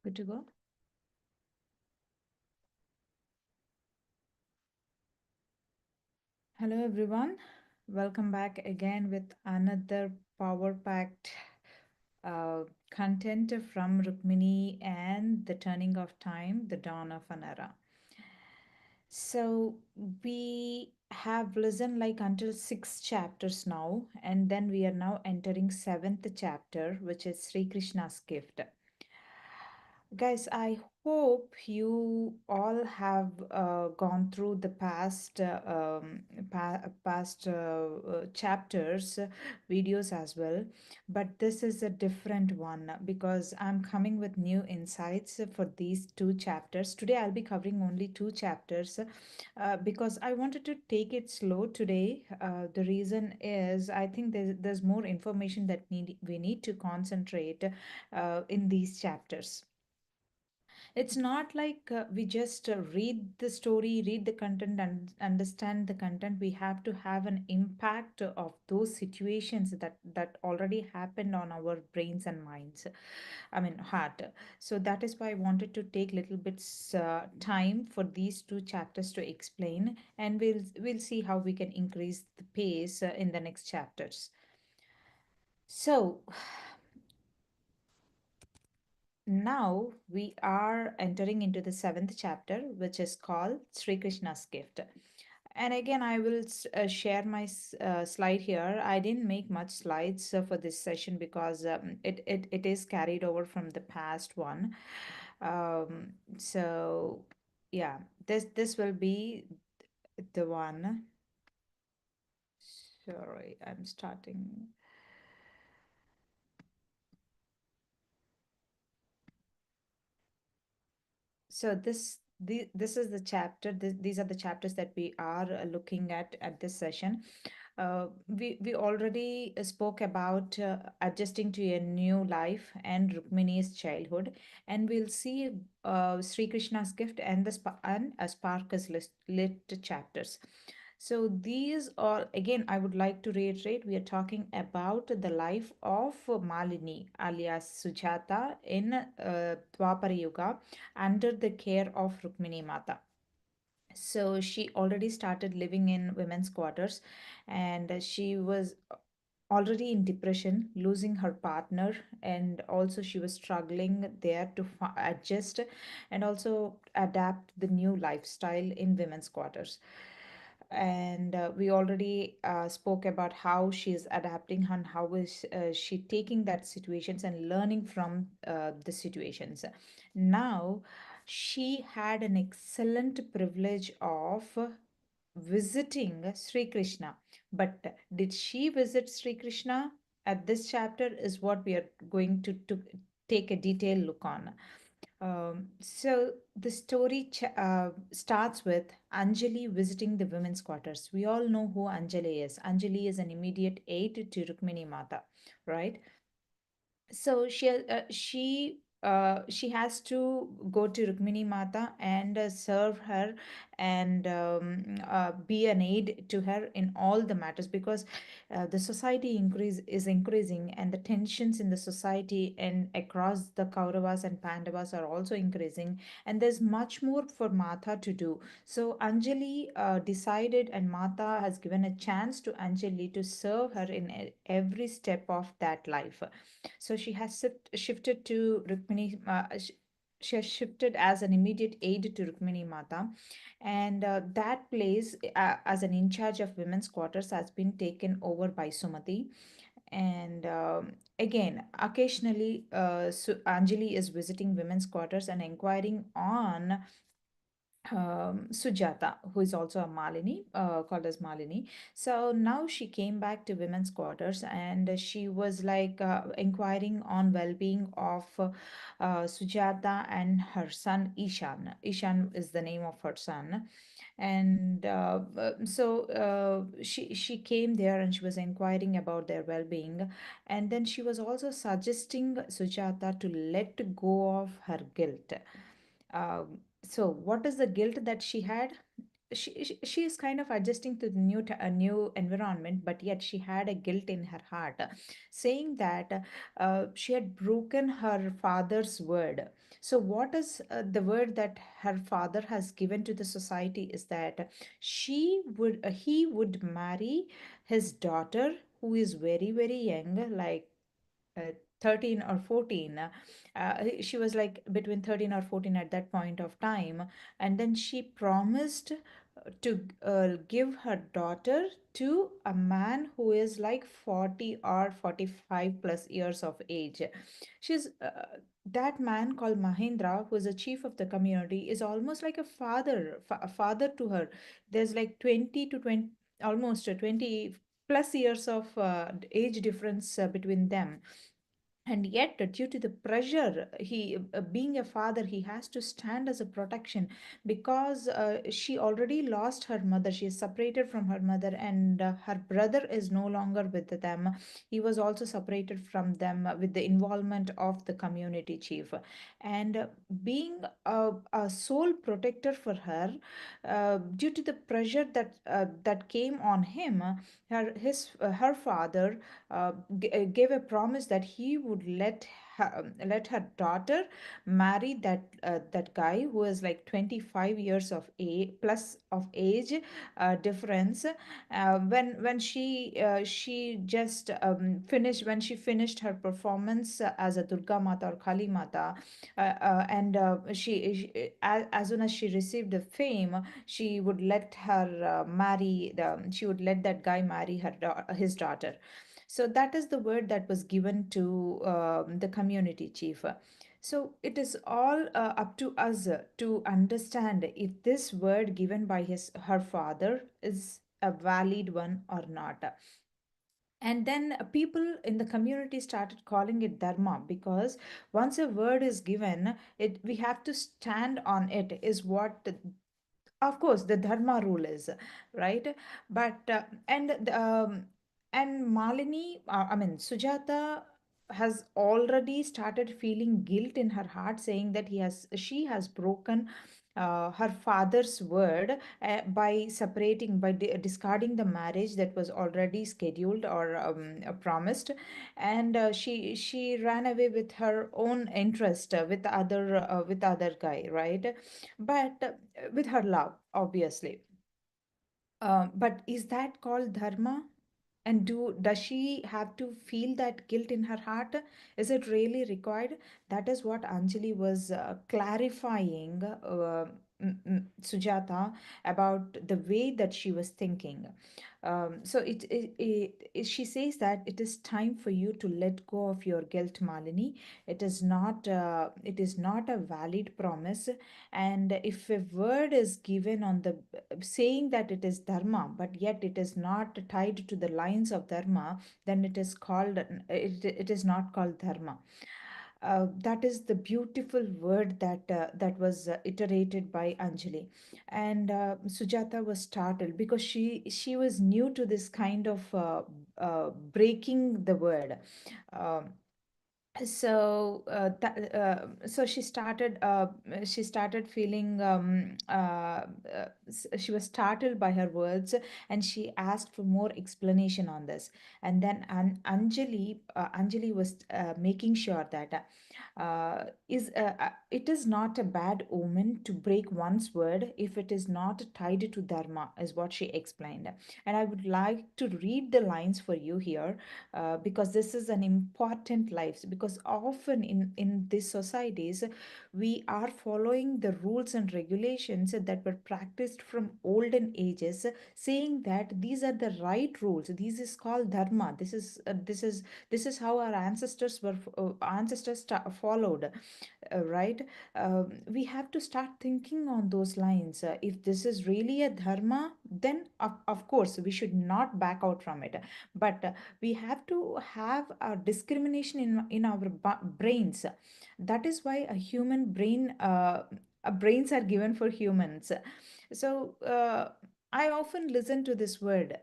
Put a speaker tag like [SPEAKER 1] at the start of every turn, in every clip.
[SPEAKER 1] Good to go. Hello, everyone. Welcome back again with another power packed uh, content from Rukmini and the turning of time, the dawn of an era. So, we have listened like until six chapters now, and then we are now entering seventh chapter, which is Sri Krishna's gift. Guys, I hope you all have gone through the past chapters, videos as well. But this is a different one because I'm coming with new insights for these two chapters. Today, I'll be covering only two chapters because I wanted to take it slow today. The reason is I think there's more information that we need to concentrate in these chapters. It's not like we just read the story, read the content, and understand the content. We have to have an impact of those situations that already happened on our brains and minds. I mean, heart. So that is why I wanted to take little bits time for these two chapters to explain, and we'll see how we can increase the pace in the next chapters. So now we are entering into the seventh chapter, which is called Sri Krishna's gift. And again, I will share my slide here. I didn't make much slides for this session because it is carried over from the past one. So yeah, this will be the one. Sorry, I'm starting. So this is the chapter. These are the chapters that we are looking at this session. We already spoke about adjusting to a new life and Rukmini's childhood, and we'll see Sri Krishna's gift and and a Sparkus lit chapters. So these all again, I would like to reiterate, we are talking about the life of Malini alias Sujata in Dwapara Yuga under the care of Rukmini Mata. So she already started living in women's quarters, and she was already in depression, losing her partner, and also she was struggling there to adjust and also adapt the new lifestyle in women's quarters. And we already spoke about how she is adapting and how is she taking that situations and learning from the situations. Now she had an excellent privilege of visiting Sri Krishna. But did she visit Sri Krishna? At this chapter is what we are going to take a detailed look on. So the story starts with Anjali visiting the women's quarters. We all know who Anjali is. Anjali is an immediate aide to Rukmini Mata, right? So she has to go to Rukmini Mata and serve her and be an aid to her in all the matters because the society is increasing, and the tensions in the society and across the Kauravas and Pandavas are also increasing, and there's much more for Mata to do. So Anjali decided, and Mata has given a chance to Anjali to serve her in every step of that life. So she has shifted to Rukmini. She has shifted as an immediate aide to Rukmini Mata, and that place as an in charge of women's quarters has been taken over by Sumati. And again, occasionally, Anjali is visiting women's quarters and inquiring on Sujata, who is also a Malini, called as Malini. So now she came back to women's quarters, and she was like inquiring on well-being of Sujata and her son Ishan. Ishan is the name of her son, and she came there and she was inquiring about their well-being, and then she was also suggesting Sujata to let go of her guilt. So, what is the guilt that she had? she is kind of adjusting to the a new environment, but yet she had a guilt in her heart, saying that she had broken her father's word. So what is the word that her father has given to the society is that he would marry his daughter, who is very very young, like uh, 13 or 14. She was like between 13 or 14 at that point of time. And then she promised to give her daughter to a man who is like 40 or 45 plus years of age. She's That man called Mahendra, who is a chief of the community, is almost like a a father to her. There's like 20 to 20, almost 20 plus years of age difference between them. And yet, due to the pressure, he being a father, he has to stand as a protection, because she already lost her mother. She is separated from her mother, and her brother is no longer with them. He was also separated from them with the involvement of the community chief. And being a sole protector for her, due to the pressure that came on him, her father gave a promise that he would let her daughter marry that guy who is like 25 years of age plus of age difference. When she just finished when she finished her performance as a Durga Mata or Kali Mata, and as soon as she received the fame, she would let that guy marry his daughter. So that is the word that was given to the community chief. So it is all up to us to understand if this word given by her father is a valid one or not. And then people in the community started calling it dharma, because once a word is given, it we have to stand on it, is what of course the dharma rule is, right? But and Malini, I mean Sujata, has already started feeling guilt in her heart, saying that she has broken her father's word by discarding the marriage that was already scheduled or promised. And she ran away with her own interest with other guy, right? But with her love, obviously. But is that called dharma? And does she have to feel that guilt in her heart? Is it really required? That is what Anjali was clarifying Sujata about the way that she was thinking. So she says that it is time for you to let go of your guilt, Malini. It is not a valid promise. And if a word is given on the saying that it is dharma, but yet it is not tied to the lines of dharma, then it is not called dharma. That is the beautiful word that was iterated by Anjali. And Sujata was startled, because she was new to this kind of breaking the word. Um, so she started feeling she was startled by her words, and she asked for more explanation on this. And then Anjali was making sure that it is not a bad omen to break one's word if it is not tied to dharma, is what she explained. And I would like to read the lines for you here, because this is an important life, because often in these societies we are following the rules and regulations that were practiced from olden ages, saying that these are the right rules, this is called dharma, this is how our ancestors followed, right? We have to start thinking on those lines. If this is really a dharma, then of course we should not back out from it. But we have to have a discrimination in our brains. That is why a human brain brains are given for humans. So I often listen to this word,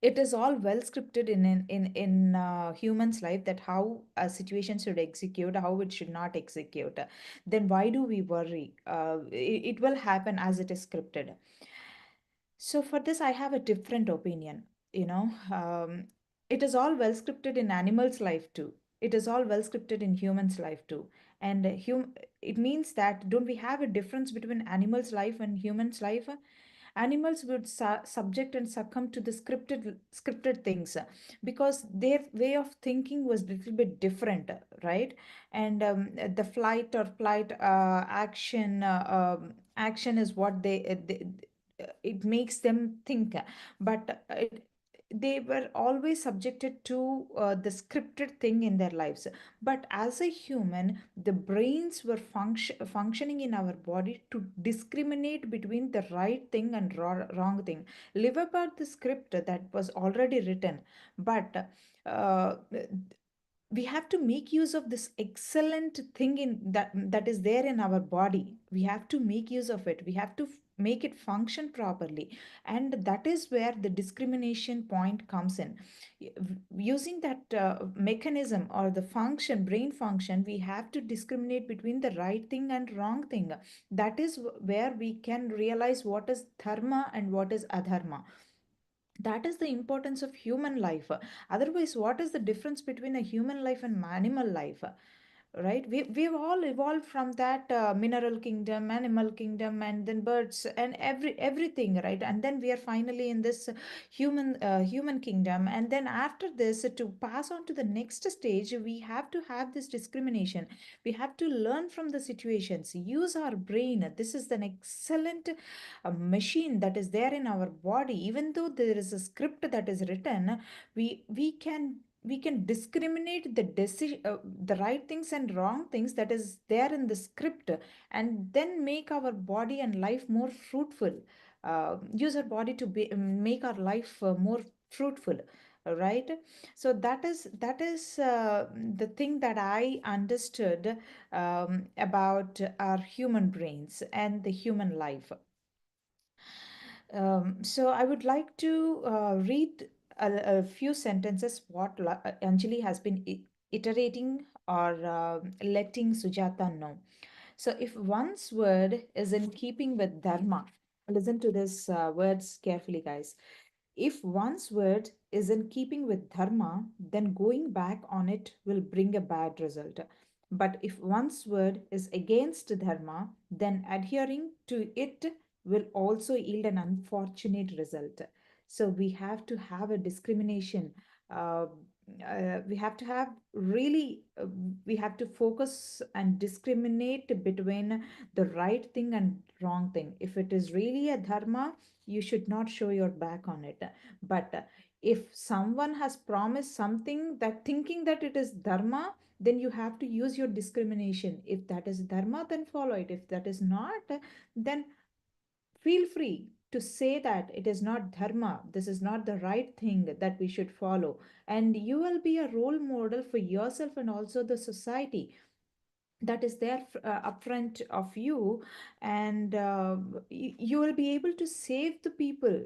[SPEAKER 1] it is all well scripted in humans life, that how a situation should execute, how it should not execute. Then why do we worry? It will happen as it is scripted. So for this, I have a different opinion. You know, it is all well scripted in animals' life too. It is all well scripted in humans' life too. And it means that don't we have a difference between animals' life and humans' life? Animals would subject and succumb to the scripted things, because their way of thinking was little bit different, right? And the flight or flight action is what it makes them think. But they were always subjected to the scripted thing in their lives. But as a human, the brains were functioning in our body to discriminate between the right thing and wrong thing, live about the script that was already written. But uh, we have to make use of this excellent thing in that is there in our body. We have to make use of it. We have to make it function properly. And that is where the discrimination point comes in. Using that mechanism or the function, brain function, we have to discriminate between the right thing and wrong thing. That is where we can realize what is dharma and what is adharma. That is the importance of human life. Otherwise, what is the difference between a human life and animal life? Right, we've all evolved from that mineral kingdom, animal kingdom, and then birds and everything, right? And then we are finally in this human kingdom. And then after this, to pass on to the next stage, we have to have this discrimination. We have to learn from the situations, use our brain. This is an excellent machine that is there in our body. Even though there is a script that is written, we can discriminate the right things and wrong things that is there in the script, and then make our body and life more fruitful. Use our body to make our life more fruitful, right? So that is the thing that I understood about our human brains and the human life. So I would like to read a few sentences what Anjali has been iterating or letting Sujata know. So if one's word is in keeping with dharma, listen to this words carefully, guys. If one's word is in keeping with dharma, then going back on it will bring a bad result. But if one's word is against dharma, then adhering to it will also yield an unfortunate result. So we have to have a discrimination. Uh, we have to have really, we have to focus and discriminate between the right thing and wrong thing. If it is really a dharma, you should not show your back on it. But if someone has promised something that thinking that it is dharma, then you have to use your discrimination. If that is dharma, then follow it. If that is not, then feel free to say that it is not dharma, this is not the right thing that we should follow. And you will be a role model for yourself and also the society that is there up front of you. And you will be able to save the people,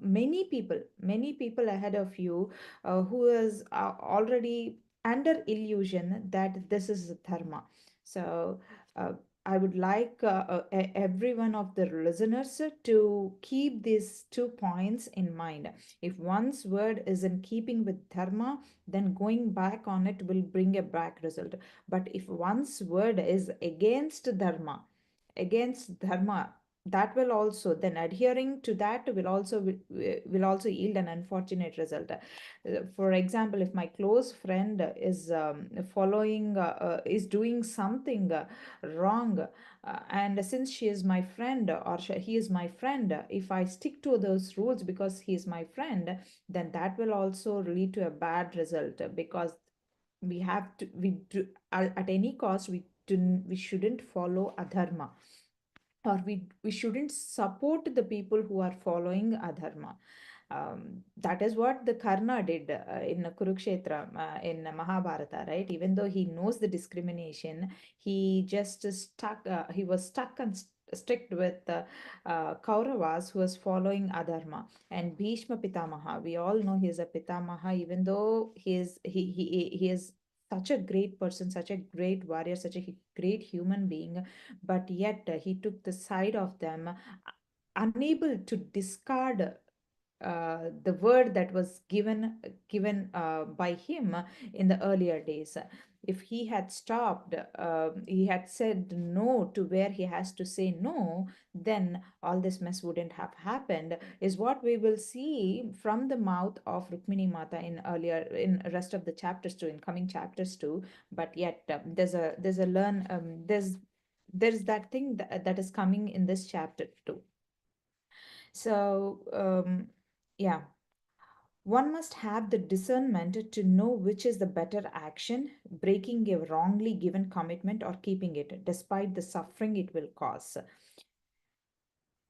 [SPEAKER 1] many people ahead of you, who is already under illusion that this is dharma. So uh, I would like every one of the listeners to keep these 2 points in mind. If one's word is in keeping with dharma, then going back on it will bring a back result. But if one's word is against dharma, that will also, then adhering to that will also yield an unfortunate result. For example, if my close friend is is doing something wrong, and since she is my friend, or he is my friend, if I stick to those rules because he is my friend, then that will also lead to a bad result. Because we have to we do at any cost, we shouldn't follow adharma, or we shouldn't support the people who are following adharma. That is what the Karna did in Kurukshetra, in Mahabharata, right? Even though he knows the discrimination, he just stuck he was stuck and strict with Kauravas who was following adharma. And Bhishma Pitamaha, we all know he is a Pitamaha, even though he is such a great person, such a great warrior, such a great human being, but yet he took the side of them, unable to discard the word that was given by him in the earlier days. If he had stopped, he had said no to where he has to say no, then all this mess wouldn't have happened. Is what we will see from the mouth of Rukmini Mata in rest of the chapters too, in coming chapters too. But yet there's a learn there's that thing that is coming in this chapter too. So, yeah, one must have the discernment to know which is the better action, breaking a wrongly given commitment or keeping it, despite the suffering it will cause.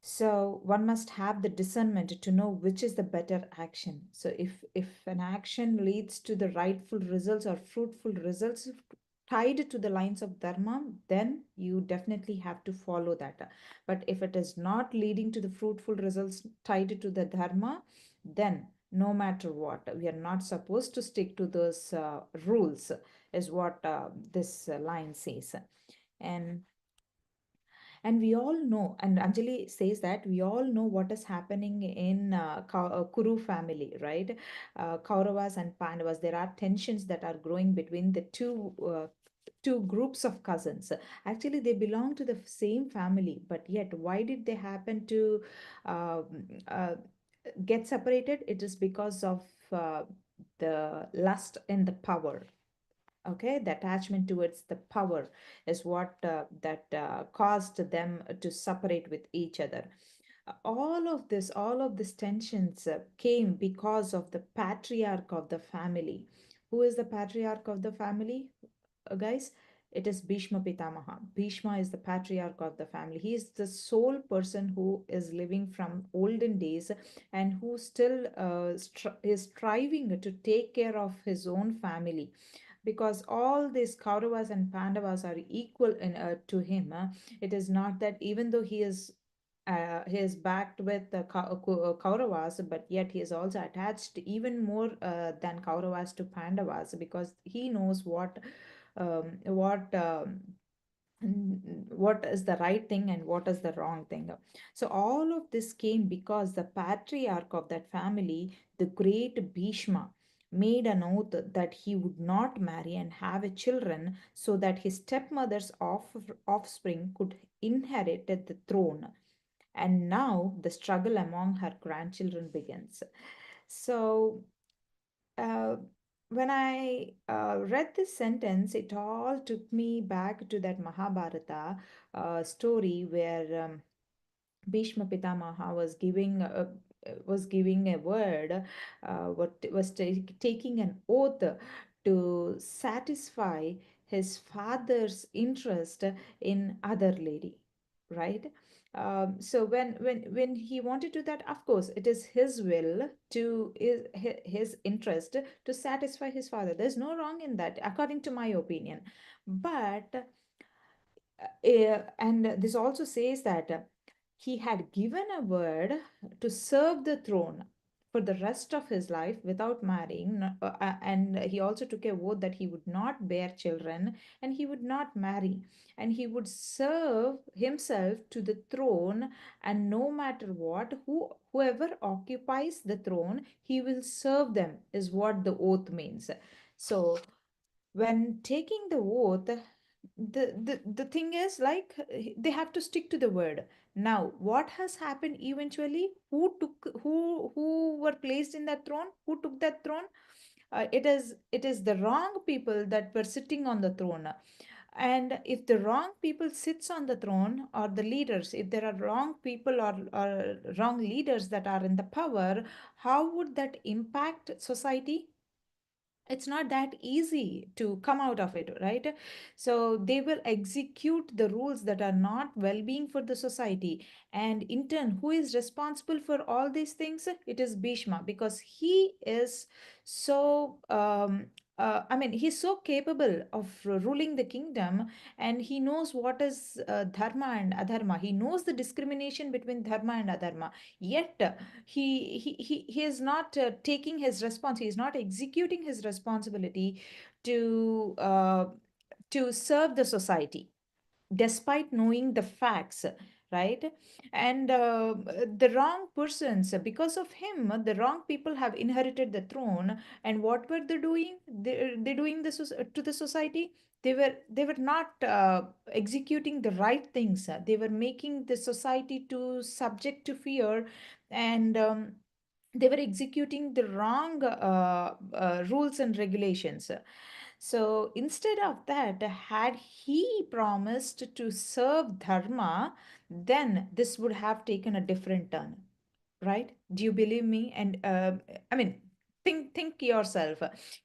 [SPEAKER 1] So one must have the discernment to know which is the better action. So if an action leads to the rightful results or fruitful results tied to the lines of dharma, then you definitely have to follow that. But if it is not leading to the fruitful results tied to the dharma, then no matter what, we are not supposed to stick to those rules, is what this line says. And and we all know, and Anjali says that we all know what is happening in Kuru family, right? Kauravas and Pandavas, there are tensions that are growing between the two groups of cousins. Actually, they belong to the same family, but yet why did they happen to uh, uh, get separated? It is because of the lust and the power. Okay, the attachment towards the power is what that caused them to separate with each other. All of these tensions came because of the patriarch of the family. Who is the patriarch of the family, guys? It is Bhishma Pitamaha. Bhishma is the patriarch of the family. He is the sole person who is living from olden days and who still is striving to take care of his own family, because all these Kauravas and Pandavas are equal to him. It is not that even though he is backed with the Kauravas, but yet he is also attached even more than Kauravas to Pandavas, because he knows um, what um, what is the right thing and what is the wrong thing. So all of this came because the patriarch of that family, the great Bhishma, made an oath that he would not marry and have a children so that his stepmother's offspring could inherit the throne. And now the struggle among her grandchildren begins. So uh, when I read this sentence, it all took me back to that Mahabharata story where Bhishma Pitamaha was giving a word, what was taking an oath to satisfy his father's interest in other lady, right? So when he wanted to that, of course, it is his will to his interest to satisfy his father. There's no wrong in that, according to my opinion. But and this also says that he had given a word to serve the throne for the rest of his life without marrying, and he also took a vow that he would not bear children and he would not marry, and he would serve himself to the throne, and no matter what, whoever occupies the throne, he will serve them, is what the oath means. So when taking the oath, the thing is, like, they have to stick to the word. Now what has happened eventually? Who were placed in that throne? Who took that throne? It is the wrong people that were sitting on the throne. And if the wrong people sits on the throne, or the leaders, if there are wrong people or wrong leaders that are in the power, how would that impact society? It's not that easy to come out of it, right? So they will execute the rules that are not well-being for the society, and in turn, who is responsible for all these things? It is Bhishma, because he is so I mean, he's so capable of ruling the kingdom, and he knows what is dharma and adharma. He knows the discrimination between dharma and adharma. Yet, he is not taking his response. He is not executing his responsibility to serve the society despite knowing the facts, right? And the wrong persons, because of him, the wrong people have inherited the throne. And what were they doing? They doing this to the society. They were not executing the right things. They were making the society to subject to fear, and they were executing the wrong rules and regulations. So instead of that, had he promised to serve dharma, then this would have taken a different turn, right? Do you believe me? And I mean, think yourself.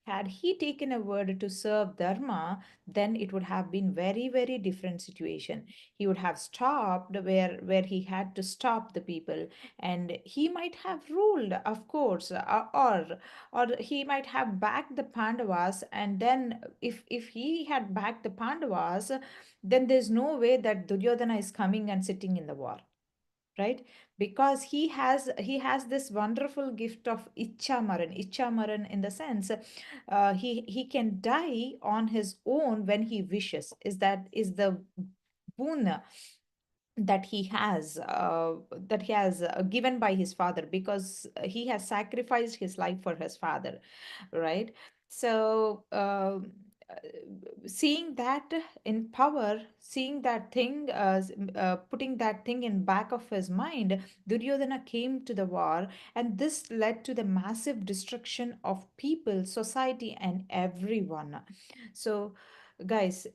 [SPEAKER 1] Had he taken a word to serve dharma, then it would have been very different situation. He would have stopped where he had to stop the people, and he might have ruled, of course, or he might have backed the Pandavas. And then if he had backed the Pandavas, then there's no way that Duryodhana is coming and sitting in the war, right? Because he has this wonderful gift of ichamaran in the sense, he can die on his own when he wishes. Is the boon that he has given by his father, because he has sacrificed his life for his father, right? So seeing that in power, seeing that thing, putting that thing in back of his mind, Duryodhana came to the war, and this led to the massive destruction of people, society, and everyone. So guys,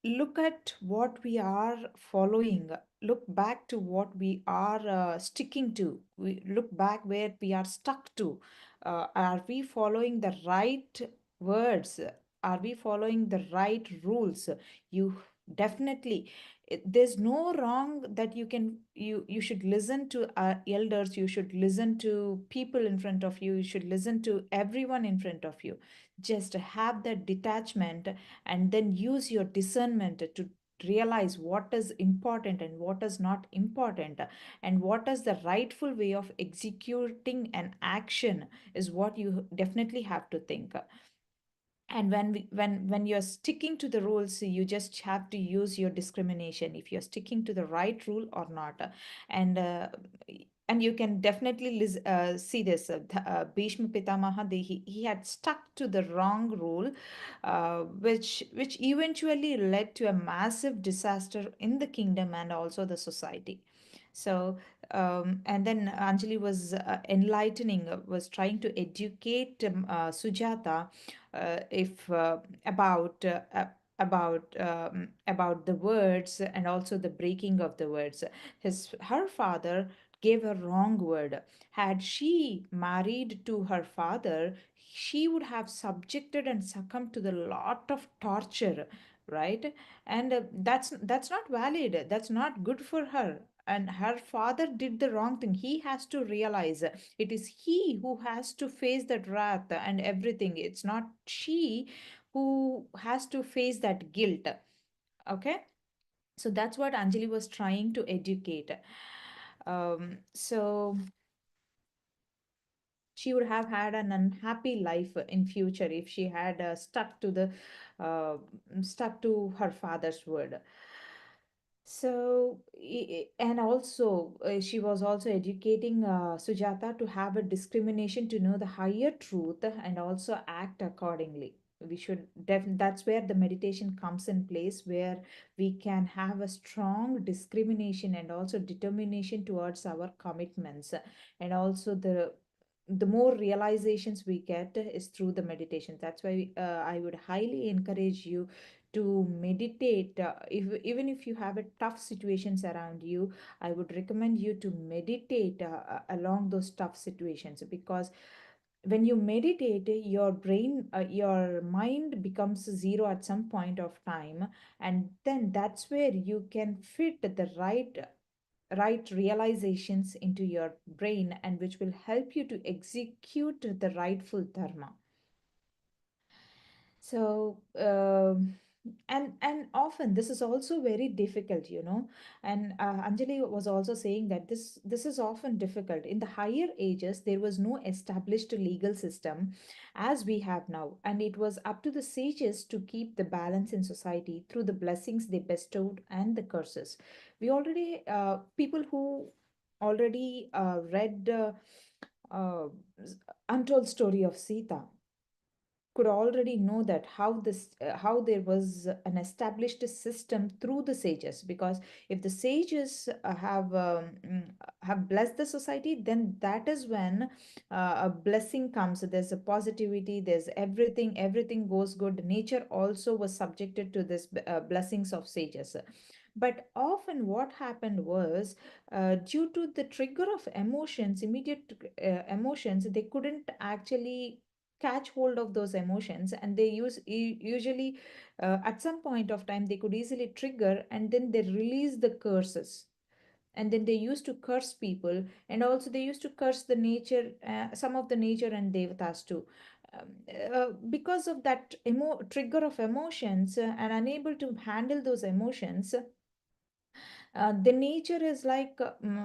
[SPEAKER 1] look at what we are following. Look back to what we are sticking to. We look back where we are stuck to. Are we following the right words? Are we following the right rules? You definitely, there's no wrong that you should listen to elders. You should listen to people in front of you. You should listen to everyone in front of you. Just have that detachment, and then use your discernment to realize what is important and what is not important, and what is the rightful way of executing an action is what you definitely have to think. And when you're sticking to the rules, you just have to use your discrimination if you're sticking to the right rule or not. And you can definitely see this, Bhishma Pitamaha, he had stuck to the wrong rule, which eventually led to a massive disaster in the kingdom and also the society. So and then Anjali was enlightening, was trying to educate Sujata, if about the words and also the breaking of the words. Her father gave a wrong word. Had she married to her father, she would have subjected and succumbed to the lot of torture, right? And that's not valid. That's not good for her. And her father did the wrong thing. He has to realize it is he who has to face that wrath and everything. It's not she who has to face that guilt. Okay? So that's what Anjali was trying to educate. So she would have had an unhappy life in future if she had uh, stuck to her father's word. So, and also, she was also educating Sujata to have a discrimination, to know the higher truth and also act accordingly. We should that's where the meditation comes in place, where we can have a strong discrimination and also determination towards our commitments. And also the more realizations we get is through the meditation. That's why I would highly encourage you to meditate. Even if you have a tough situations around you, I would recommend you to meditate along those tough situations, because when you meditate, your mind becomes zero at some point of time, and then that's where you can fit the right realizations into your brain, and which will help you to execute the rightful dharma. So and often this is also very difficult, you know. And Anjali was also saying that this is often difficult. In the higher ages there was no established legal system as we have now, and it was up to the sages to keep the balance in society through the blessings they bestowed and the curses. We already people who already read uh, untold story of Sita could already know that how there was an established system through the sages, because if the sages have blessed the society, then that is when a blessing comes. There's a positivity, there's everything goes good. Nature also was subjected to this blessings of sages. But often what happened was, due to the trigger of emotions, immediate emotions, they couldn't actually catch hold of those emotions, and they usually at some point of time they could easily trigger, and then they release the curses, and then they used to curse people, and also they used to curse the nature, some of the nature and devatas too. Because of that trigger of emotions, and unable to handle those emotions, the nature is like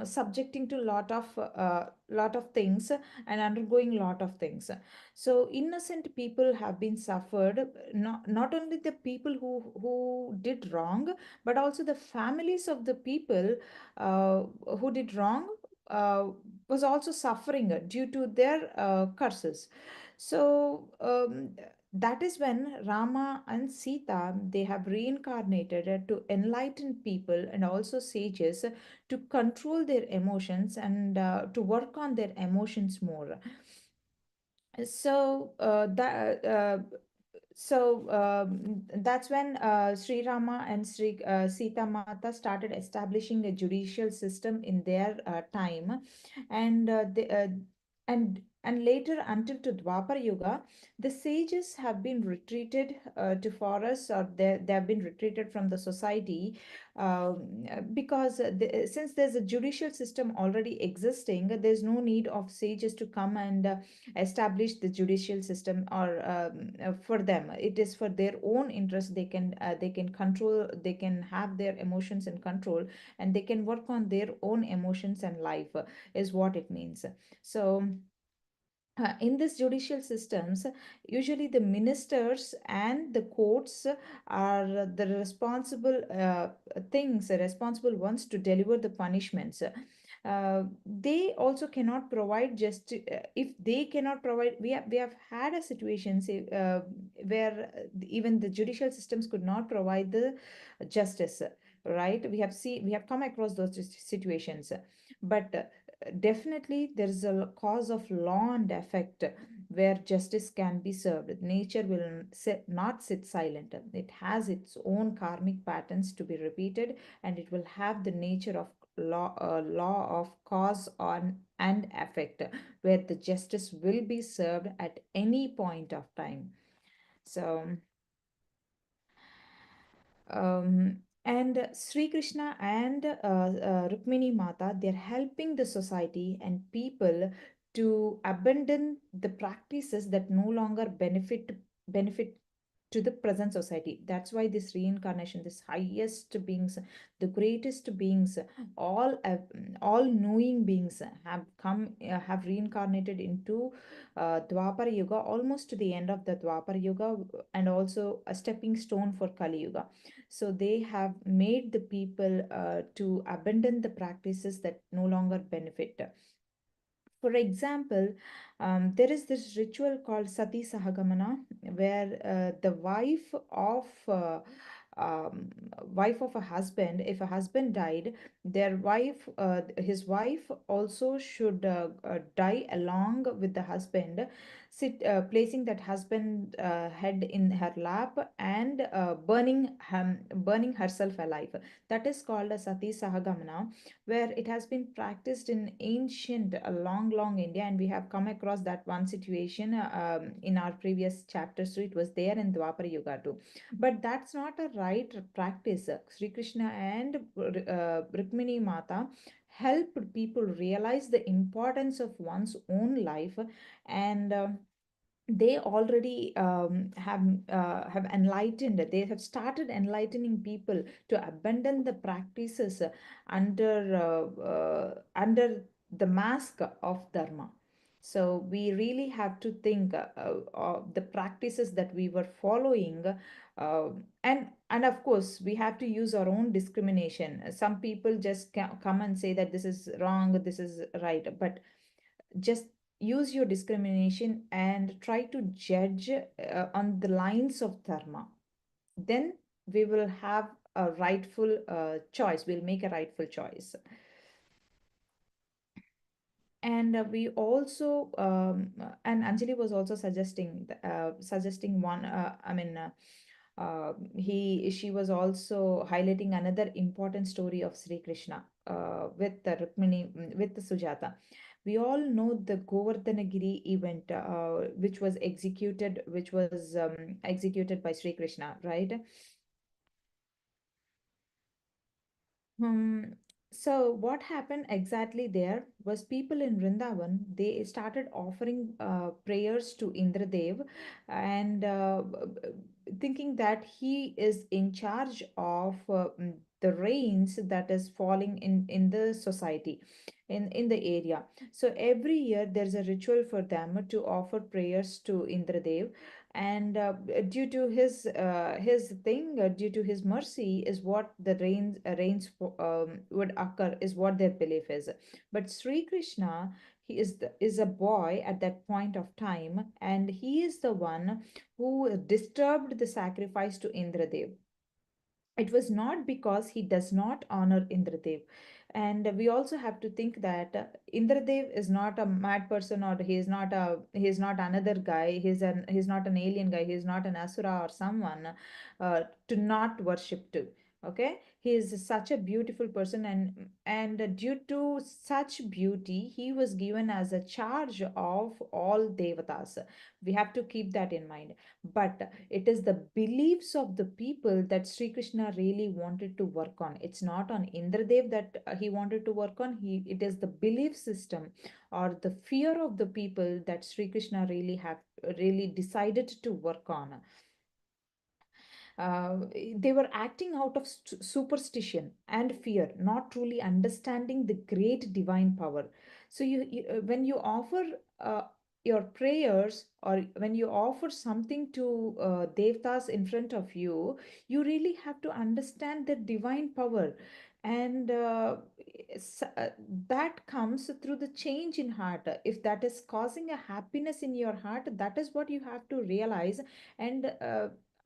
[SPEAKER 1] subjecting to lot of things and undergoing lot of things. So innocent people have been suffered, not only the people who did wrong, but also the families of the people uh, who did wrong uh, was also suffering due to their curses. So that is when Rama and Sita, they have reincarnated to enlighten people and also sages to control their emotions and to work on their emotions more. So that's when Sri Rama and Sita Mata started establishing a judicial system in their time, and and later until to Dwapar Yuga, the sages have been retreated to forests, or they have been retreated from the society, because since there's a judicial system already existing, there's no need of sages to come and establish the judicial system, or for them it is for their own interest. They can control, they can have their emotions in control, and they can work on their own emotions and life, is what it means. So in these judicial systems, usually the ministers and the courts are the responsible responsible ones to deliver the punishments. They also cannot provide just if they cannot provide. We have had a situation, say, where even the judicial systems could not provide the justice. Right? We have come across those situations, but definitely there is a cause of law and effect where justice can be served. Nature will not sit silent. It has its own karmic patterns to be repeated, and it will have the nature of law of cause on and effect, where the justice will be served at any point of time. So and Sri Krishna and Rukmini Mata, they're helping the society and people to abandon the practices that no longer benefit to the present society. That's why this reincarnation, this highest beings, the greatest beings, all all knowing beings have come, have reincarnated into Dwapar Yuga, almost to the end of the Dwapar Yuga, and also a stepping stone for Kali Yuga. So they have made the people to abandon the practices that no longer benefit. For example, there is this ritual called Sati Sahagamana, where the um, wife of a husband, if a husband died, his wife also should die along with the husband, placing that husband head in her lap and burning herself alive. That is called a Sati Sahagamana, where it has been practiced in ancient, long India, and we have come across that one situation in our previous chapters. So it was there in Dwapara Yuga too. But that's not a right practice. Sri Krishna and Rukmini Mata helped people realize the importance of one's own life, and they already have enlightened, they have started enlightening people to abandon the practices under the mask of dharma. So we really have to think of the practices that we were following, and of course we have to use our own discrimination. Some people just come and say that this is wrong, this is right, but just use your discrimination and try to judge on the lines of dharma. Then we will have a rightful choice, we'll make a rightful choice. And we also and Anjali was also suggesting one, he she was also highlighting another important story of Sri Krishna with the Rukmini, with the Sujata. We all know the Govardhanagiri event, which was executed by Sri Krishna, right? Hmm. So what happened exactly there was people in Vrindavan, they started offering prayers to Indradev, and thinking that he is in charge of the rains that is falling in the society, in the area. So every year there's a ritual for them to offer prayers to Indradev, and due to his mercy is what the would occur, is what their belief is. But Sri Krishna, is a boy at that point of time, and he is the one who disturbed the sacrifice to Indradev. It was not because he does not honor Indradev. And we also have to think that Indradev is not a mad person, or he is not another guy. He's not an alien guy. He's not an asura or someone to not worship to. Okay, he is such a beautiful person, and due to such beauty, he was given as a charge of all devatas. We have to keep that in mind. But it is the beliefs of the people that Sri Krishna really wanted to work on. It's not on Indradev that he wanted to work on. It is the belief system or the fear of the people that Sri Krishna really decided to work on. uh, they were acting out of superstition and fear, not truly understanding the great divine power. So when you offer uh, your prayers, or when you offer something to devtas in front of you, you really have to understand the divine power. And that comes through the change in heart. If that is causing a happiness in your heart, that is what you have to realize. And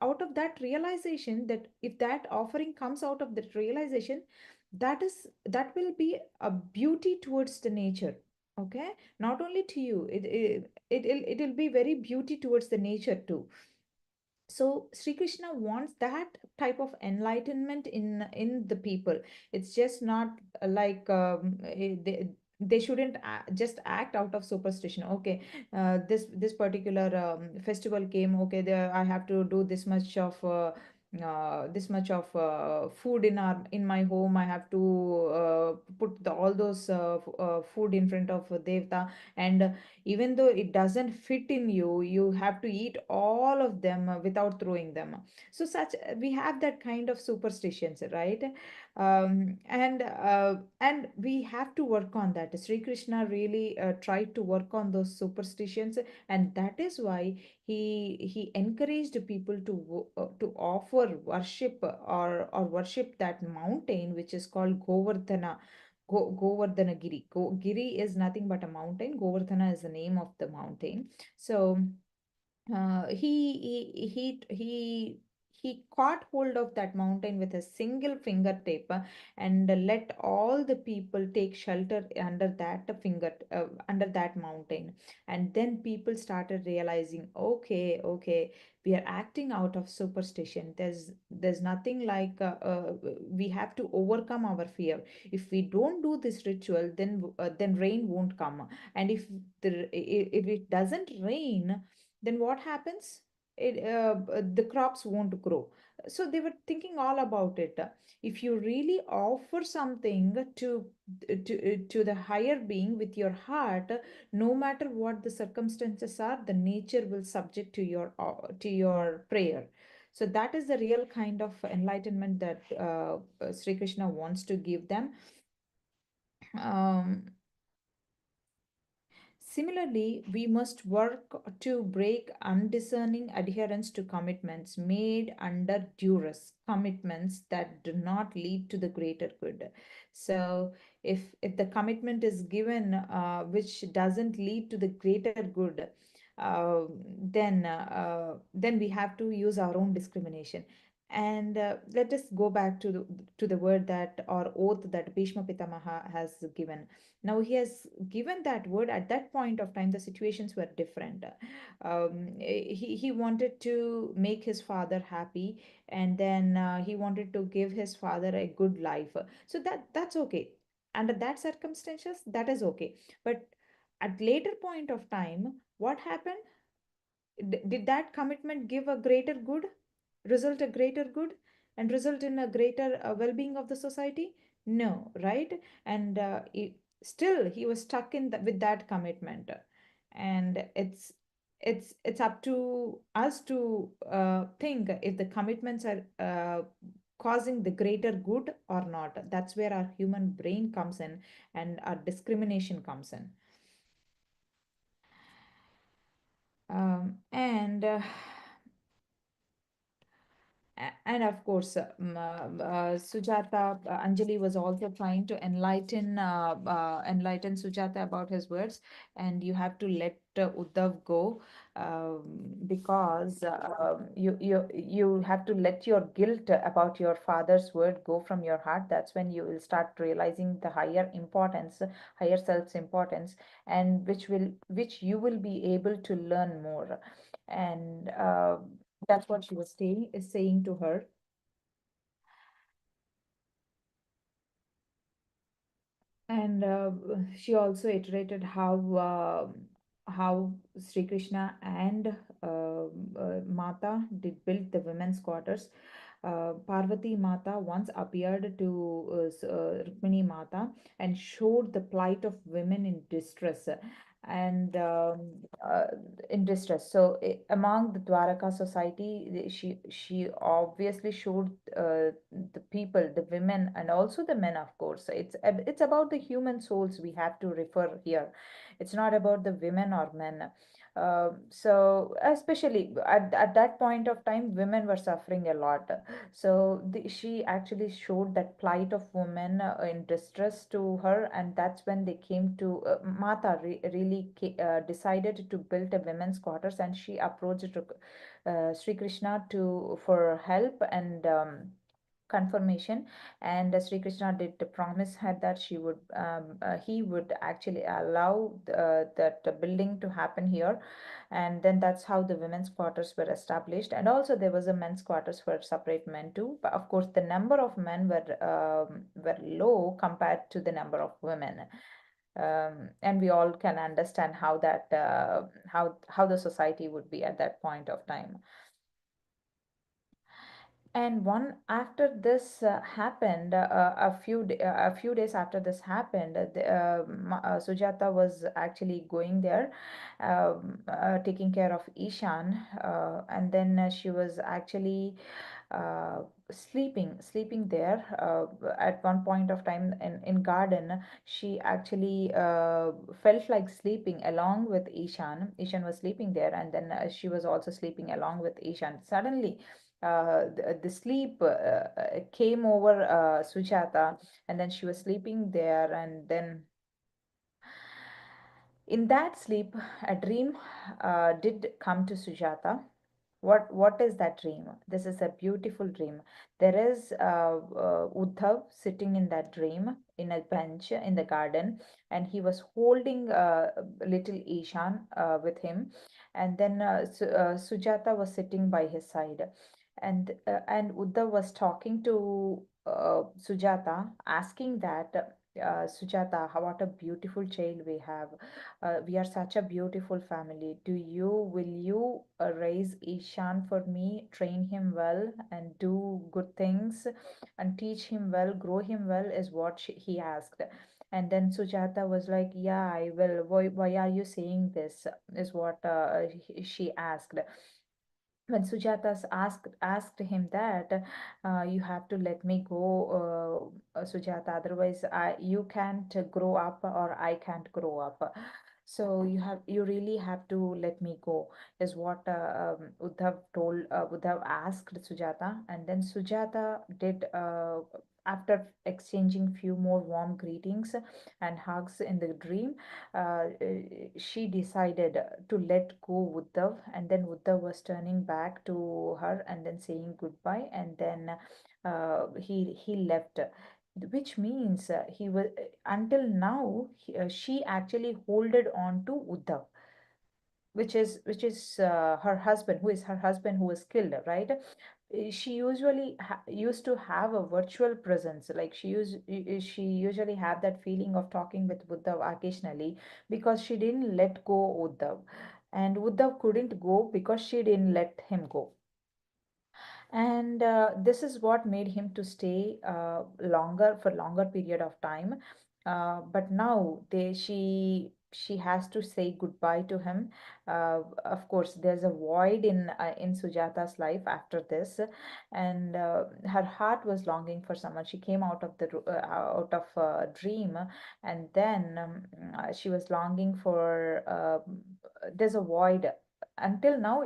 [SPEAKER 1] out of that realization, that if that offering comes out of that realization, that will be a beauty towards the nature. Okay, not only to you, it'll be very beauty towards the nature too. So Sri Krishna wants that type of enlightenment in the people. It's just not they shouldn't just act out of superstition. Okay, this particular festival came, okay, there I have to do this much of food in my home. I have to put all those food in front of devta, and even though it doesn't fit in you, you have to eat all of them without throwing them. So such we have that kind of superstitions, right? And we have to work on that. Sri Krishna really tried to work on those superstitions, and that is why he encouraged people to offer worship, or worship that mountain which is called Govardhana. Govardhanagiri. Giri is nothing but a mountain. Govardhana is the name of the mountain. So he caught hold of that mountain with a single fingertip, and let all the people take shelter under that mountain. And then people started realizing, okay, okay, we are acting out of superstition. There's nothing like we have to overcome our fear. If we don't do this ritual, then rain won't come. And if it doesn't rain, then what happens? the crops won't grow. So they were thinking all about it. If you really offer something to the higher being with your heart, no matter what the circumstances are, the nature will subject to your prayer. So that is the real kind of enlightenment that Sri Krishna wants to give them. um, Similarly, we must work to break undiscerning adherence to commitments made under duress, commitments that do not lead to the greater good. So, if the commitment is given which doesn't lead to the greater good, then we have to use our own discrimination. And let us go back to the word that or oath that Bhishma Pitamaha has given. Now he has given that word at that point of time. The situations were different. He wanted to make his father happy, and then he wanted to give his father a good life. So that's okay. Under that circumstances, that is okay. But at later point of time, what happened? Did that commitment give a greater good, result a greater good, and result in a greater well-being of the society? No, right? And still he was stuck with that commitment. And it's up to us to think if the commitments are causing the greater good or not. That's where our human brain comes in and our discrimination comes in. And and of course, Sujata, Anjali was also trying to enlighten Sujata about his words, and you have to let Uddhav go, because you have to let your guilt about your father's word go from your heart. That's when you will start realizing the higher importance, higher self's importance, and which you will be able to learn more. And that's what she was saying to her. And she also iterated how Sri Krishna and Mata did build the women's quarters. Parvati Mata once appeared to Rukmini Mata and showed the plight of women in distress. And uh, in distress. So among the Dwaraka society, she obviously showed the people, the women, and also the men. Of course, it's about the human souls we have to refer here. It's not about the women or men. So especially at that point of time, women were suffering a lot. So she actually showed that plight of women in distress to her, and that's when they came to Mata really decided to build a women's quarters, and she approached Sri Krishna to for help and confirmation. And Sri Krishna did promise her that he would actually allow that building to happen here. And then that's how the women's quarters were established, and also there was a men's quarters for separate men too, but of course the number of men were low compared to the number of women. And we all can understand how that how the society would be at that point of time. And one after this happened, a few days after this happened, Sujata was actually going there, taking care of Ishan, and then she was actually sleeping there. At one point of time in garden, she actually felt like sleeping along with Ishan. Ishan was sleeping there, and then she was also sleeping along with Ishan. Suddenly the sleep came over Sujata, and then she was sleeping there, and then in that sleep, a dream did come to Sujata. What is that dream? This is a beautiful dream. There is Uddhav sitting in that dream in a bench in the garden, and he was holding little Ishan with him, and then Sujata was sitting by his side, and Uddhav was talking to Sujata, asking that. Sujata, what a beautiful child we have. We are such a beautiful family. Will you raise Ishan for me, train him well, and do good things, and teach him well, grow him well, is what he asked. And then Sujata was like, yeah, I will. Why are you saying this? Is what she asked. When Sujatas asked him that, you have to let me go, Sujata, otherwise you can't grow up or I can't grow up. So you really have to let me go, is what Uddhav asked Sujata. And then Sujata did, after exchanging few more warm greetings and hugs in the dream, she decided to let go Uddhav, and then Uddhav was turning back to her and then saying goodbye, and then he left, which means he was until now she actually holded on to Uddhav, which is her husband who was killed, right? She usually used to have a virtual presence, like she usually had that feeling of talking with Uddhav occasionally, because she didn't let go Uddhav, and Uddhav couldn't go because she didn't let him go. And this is what made him to stay longer period of time. But now she has to say goodbye to him. Of course there's a void in Sujata's life after this, and her heart was longing for someone. She came out of out of a dream, and then she was longing for, there's a void. Until now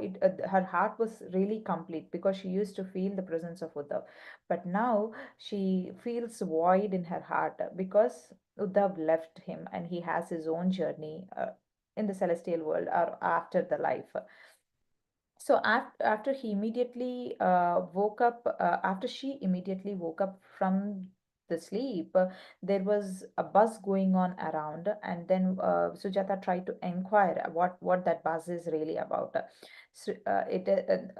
[SPEAKER 1] her heart was really complete because she used to feel the presence of Uddhav, but now she feels void in her heart because Uddhav left him and he has his own journey in the celestial world or after the life. So after he immediately woke up, after she immediately woke up from the sleep, there was a buzz going on around, and then Sujata tried to inquire what that buzz is really about.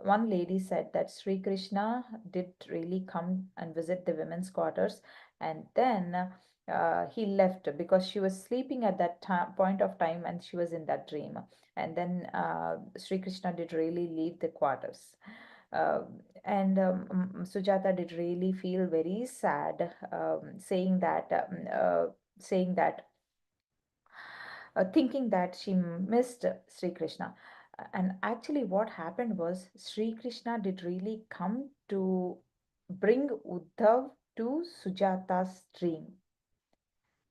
[SPEAKER 1] One lady said that Sri Krishna did really come and visit the women's quarters, and then he left because she was sleeping at that point of time, and she was in that dream. And then Sri Krishna did really leave the quarters. Uh, and Sujata did really feel very sad, saying that, thinking that she missed Sri Krishna. And actually, what happened was Sri Krishna did really come to bring Uddhav to Sujata's dream.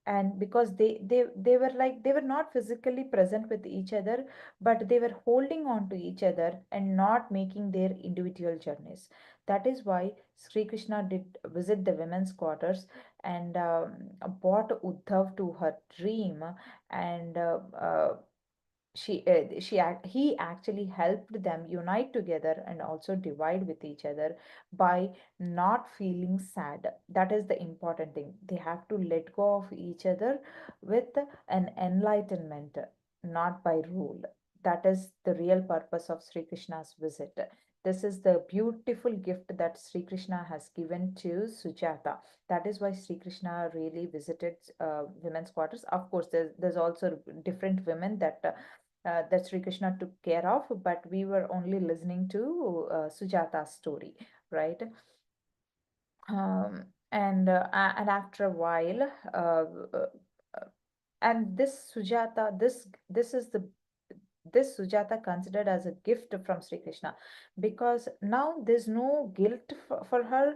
[SPEAKER 1] And because they were like, they were not physically present with each other, but they were holding on to each other and not making their individual journeys. That is why Sri Krishna did visit the women's quarters and brought Uddhav to her dream. And he actually helped them unite together and also divide with each other by not feeling sad. That is the important thing. They have to let go of each other with an enlightenment, not by rule. That is the real purpose of Sri Krishna's visit. This is the beautiful gift that Sri Krishna has given to Sujata. That is why Sri Krishna really visited women's quarters. Of course, there's also different women that Sri Krishna took care of, but we were only listening to Sujata's story, right? And after a while, and this Sujata, this is the this Sujata considered as a gift from Sri Krishna, because now there's no guilt for her,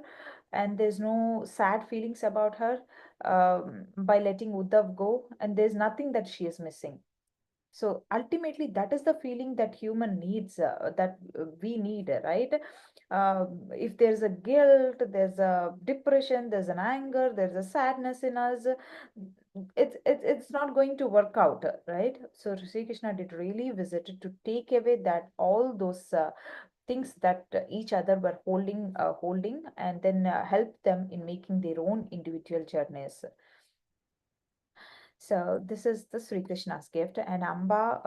[SPEAKER 1] and there's no sad feelings about her by letting Uddhav go, and there's nothing that she is missing. So ultimately, that is the feeling that human needs, that we need, right? If there's a guilt, there's a depression, there's an anger, there's a sadness in us, it's not going to work out, right? So Sri Krishna did really visit to take away that all those things that each other were holding, and then help them in making their own individual journeys. So this is the Sri Krishna's gift, and Amba,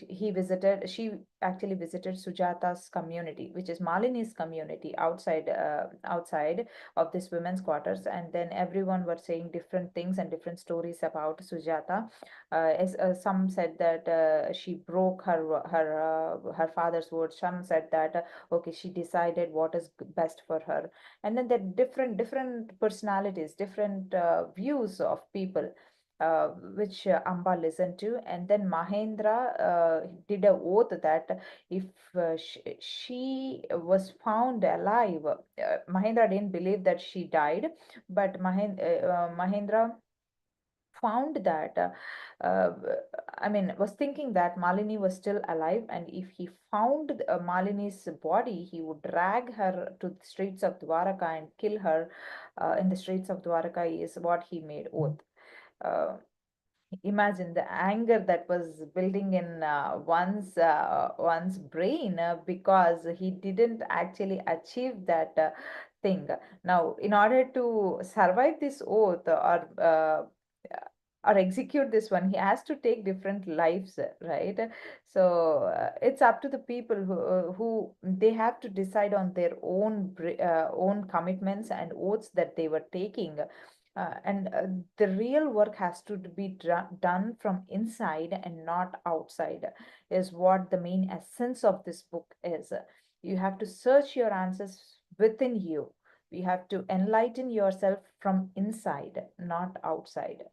[SPEAKER 1] she actually visited Sujata's community, which is Malini's community outside of this women's quarters, and then everyone were saying different things and different stories about Sujata. Some said that she broke her father's words. Some said that okay, she decided what is best for her, and then the different personalities, different views of people, which Amba listened to. And then Mahendra did a oath that if she was found alive, Mahendra didn't believe that she died, but Mahendra found that uh, was thinking that Malini was still alive, and if he found Malini's body, he would drag her to the streets of Dwaraka and kill her in the streets of Dwaraka, is what he made oath. uh, Imagine the anger that was building in one's brain, because he didn't actually achieve that thing. Now, in order to survive this oath, or execute this one, he has to take different lives, right? So it's up to the people who they have to decide on their own commitments and oaths that they were taking. And the real work has to be done from inside and not outside, is what the main essence of this book is. You have to search your answers within you. You have to enlighten yourself from inside, not outside.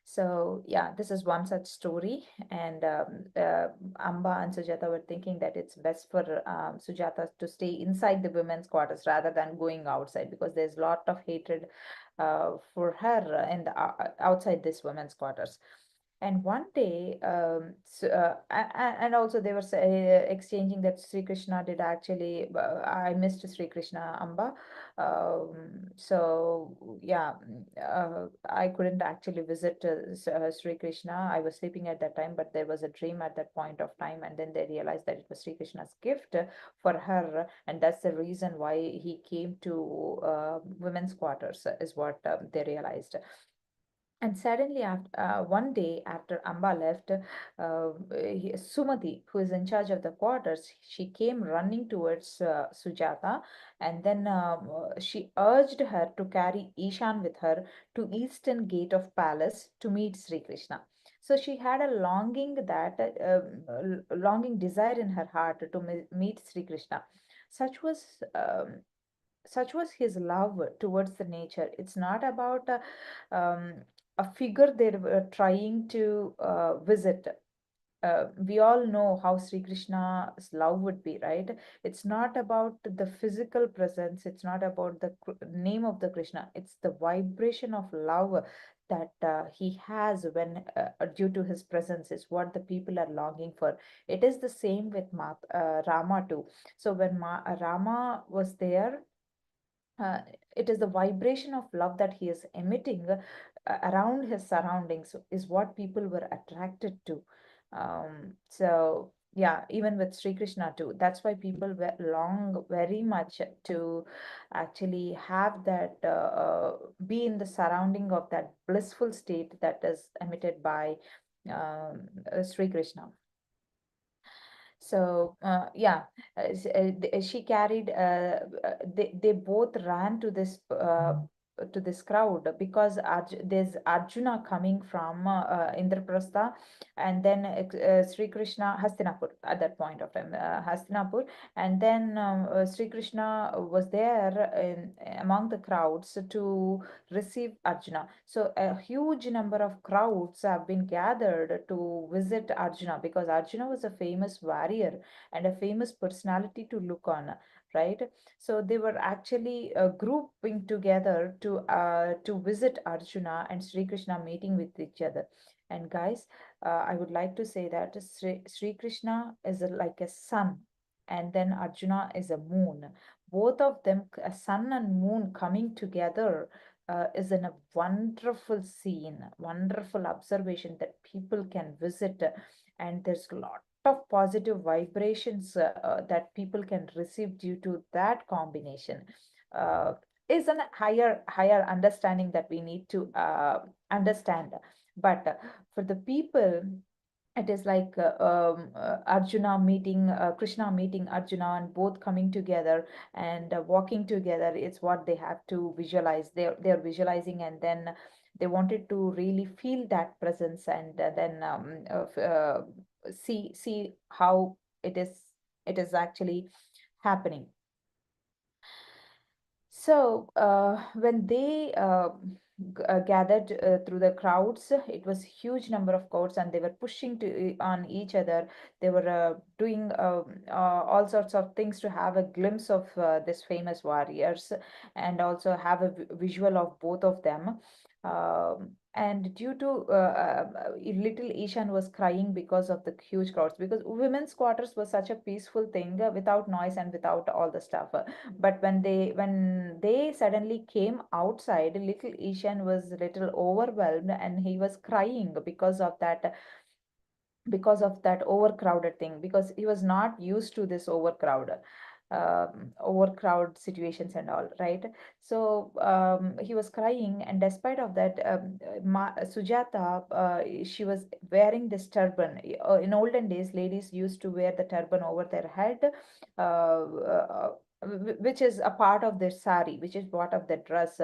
[SPEAKER 1] So yeah, this is one such story, and Amba and Sujata were thinking that it's best for Sujata to stay inside the women's quarters rather than going outside, because there's a lot of hatred for her in the outside this women's quarters. And one day, and also they were exchanging that Sri Krishna did actually. I missed Sri Krishna, Amba. So yeah, I couldn't actually visit Sri Krishna. I was sleeping at that time, but there was a dream at that point of time, and then they realized that it was Sri Krishna's gift for her, and that's the reason why he came to women's quarters, is what they realized. And suddenly, after one day after Amba left, Sumati, who is in charge of the quarters, she came running towards Sujata, and then she urged her to carry Ishan with her to eastern gate of palace to meet Sri Krishna. So she had a longing desire in her heart to meet Sri Krishna. Such was such was his love towards the nature. It's not about a figure they were trying to visit. We all know how Sri Krishna's love would be, right? It's not about the physical presence, it's not about the name of the Krishna, it's the vibration of love that he has when due to his presence, is what the people are longing for. It is the same with Rama too. So when Rama was there, uh, it is the vibration of love that he is emitting around his surroundings, is what people were attracted to. So yeah, even with Sri Krishna too, that's why people long very much to actually have that be in the surrounding of that blissful state that is emitted by Sri Krishna. So yeah, she carried. They both ran to this crowd, because there's Arjuna coming from Indraprastha, and then Sri Krishna, Hastinapur at that point of time, Hastinapur, and then Sri Krishna was there among the crowds to receive Arjuna. So a huge number of crowds have been gathered to visit Arjuna, because Arjuna was a famous warrior and a famous personality to look on, right? So they were actually grouping together to visit Arjuna and Sri Krishna meeting with each other. And guys, I would like to say that Sri Krishna is like a sun, and then Arjuna is a moon. Both of them, a sun and moon coming together, is in a wonderful scene, wonderful observation that people can visit, and there's a lot of positive vibrations that people can receive due to that combination. Uh, is an higher understanding that we need to understand. But for the people, it is like Arjuna meeting Krishna meeting Arjuna, and both coming together and walking together. It's what they have to visualize. They're visualizing, and then they wanted to really feel that presence, and then see how it is actually happening. So, when they gathered through the crowds, it was huge number of crowds, and they were pushing on each other. They were doing all sorts of things to have a glimpse of this famous warriors, and also have a visual of both of them. And due to little Ishan was crying because of the huge crowds, because women's quarters was such a peaceful thing, without noise and without all the stuff. But when they suddenly came outside, little Ishan was a little overwhelmed, and he was crying because of that overcrowded thing, because he was not used to this overcrowd situations and all, right? So he was crying, and despite of that, Sujata, she was wearing this turban. In olden days, ladies used to wear the turban over their head, which is a part of their sari, which is part of their dress,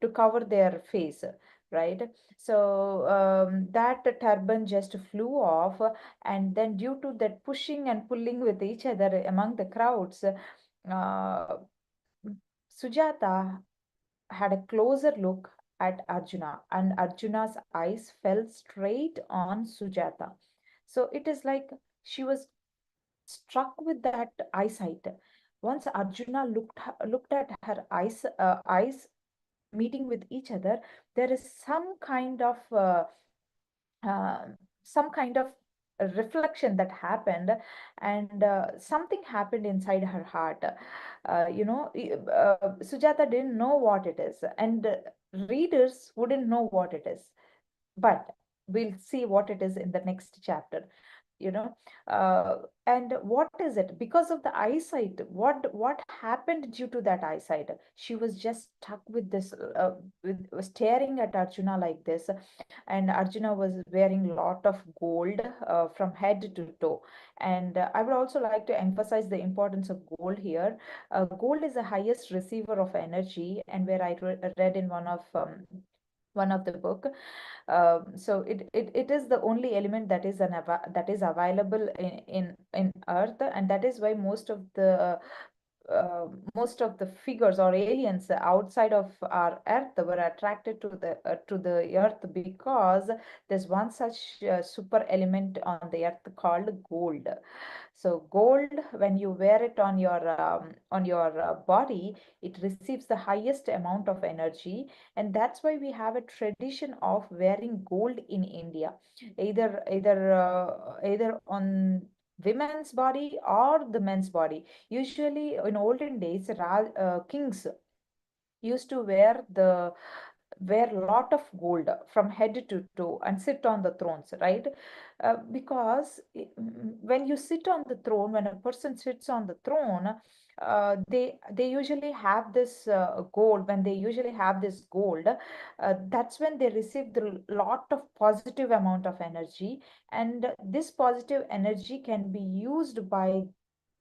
[SPEAKER 1] to cover their face, right? So that turban just flew off, and then due to that pushing and pulling with each other among the crowds, Sujata had a closer look at Arjuna, and Arjuna's eyes fell straight on Sujata. So it is like she was struck with that eyesight. Once Arjuna looked at her eyes meeting with each other, there is uh, some kind of a reflection that happened, and something happened inside her heart. Sujata didn't know what it is, and readers wouldn't know what it is, but we'll see what it is in the next chapter. you know and what is it? Because of the eyesight, what happened due to that eyesight? She was just stuck with this, was staring at Arjuna like this, and Arjuna was wearing a lot of gold from head to toe. And I would also like to emphasize the importance of gold here. Gold is the highest receiver of energy, and where I read in one of the book. So it is the only element that is available in Earth, and that is why most of the figures or aliens outside of our Earth were attracted to the Earth, because there's one such super element on the Earth called gold. So gold, when you wear it on your body, it receives the highest amount of energy, and that's why we have a tradition of wearing gold in India, either on women's body or the men's body. Usually, in olden days, kings used to wear lot of gold from head to toe and sit on the thrones, right? Because when you sit on the throne, when a person sits on the throne, they usually have this gold. When they usually have this gold, that's when they receive the lot of positive amount of energy, and this positive energy can be used by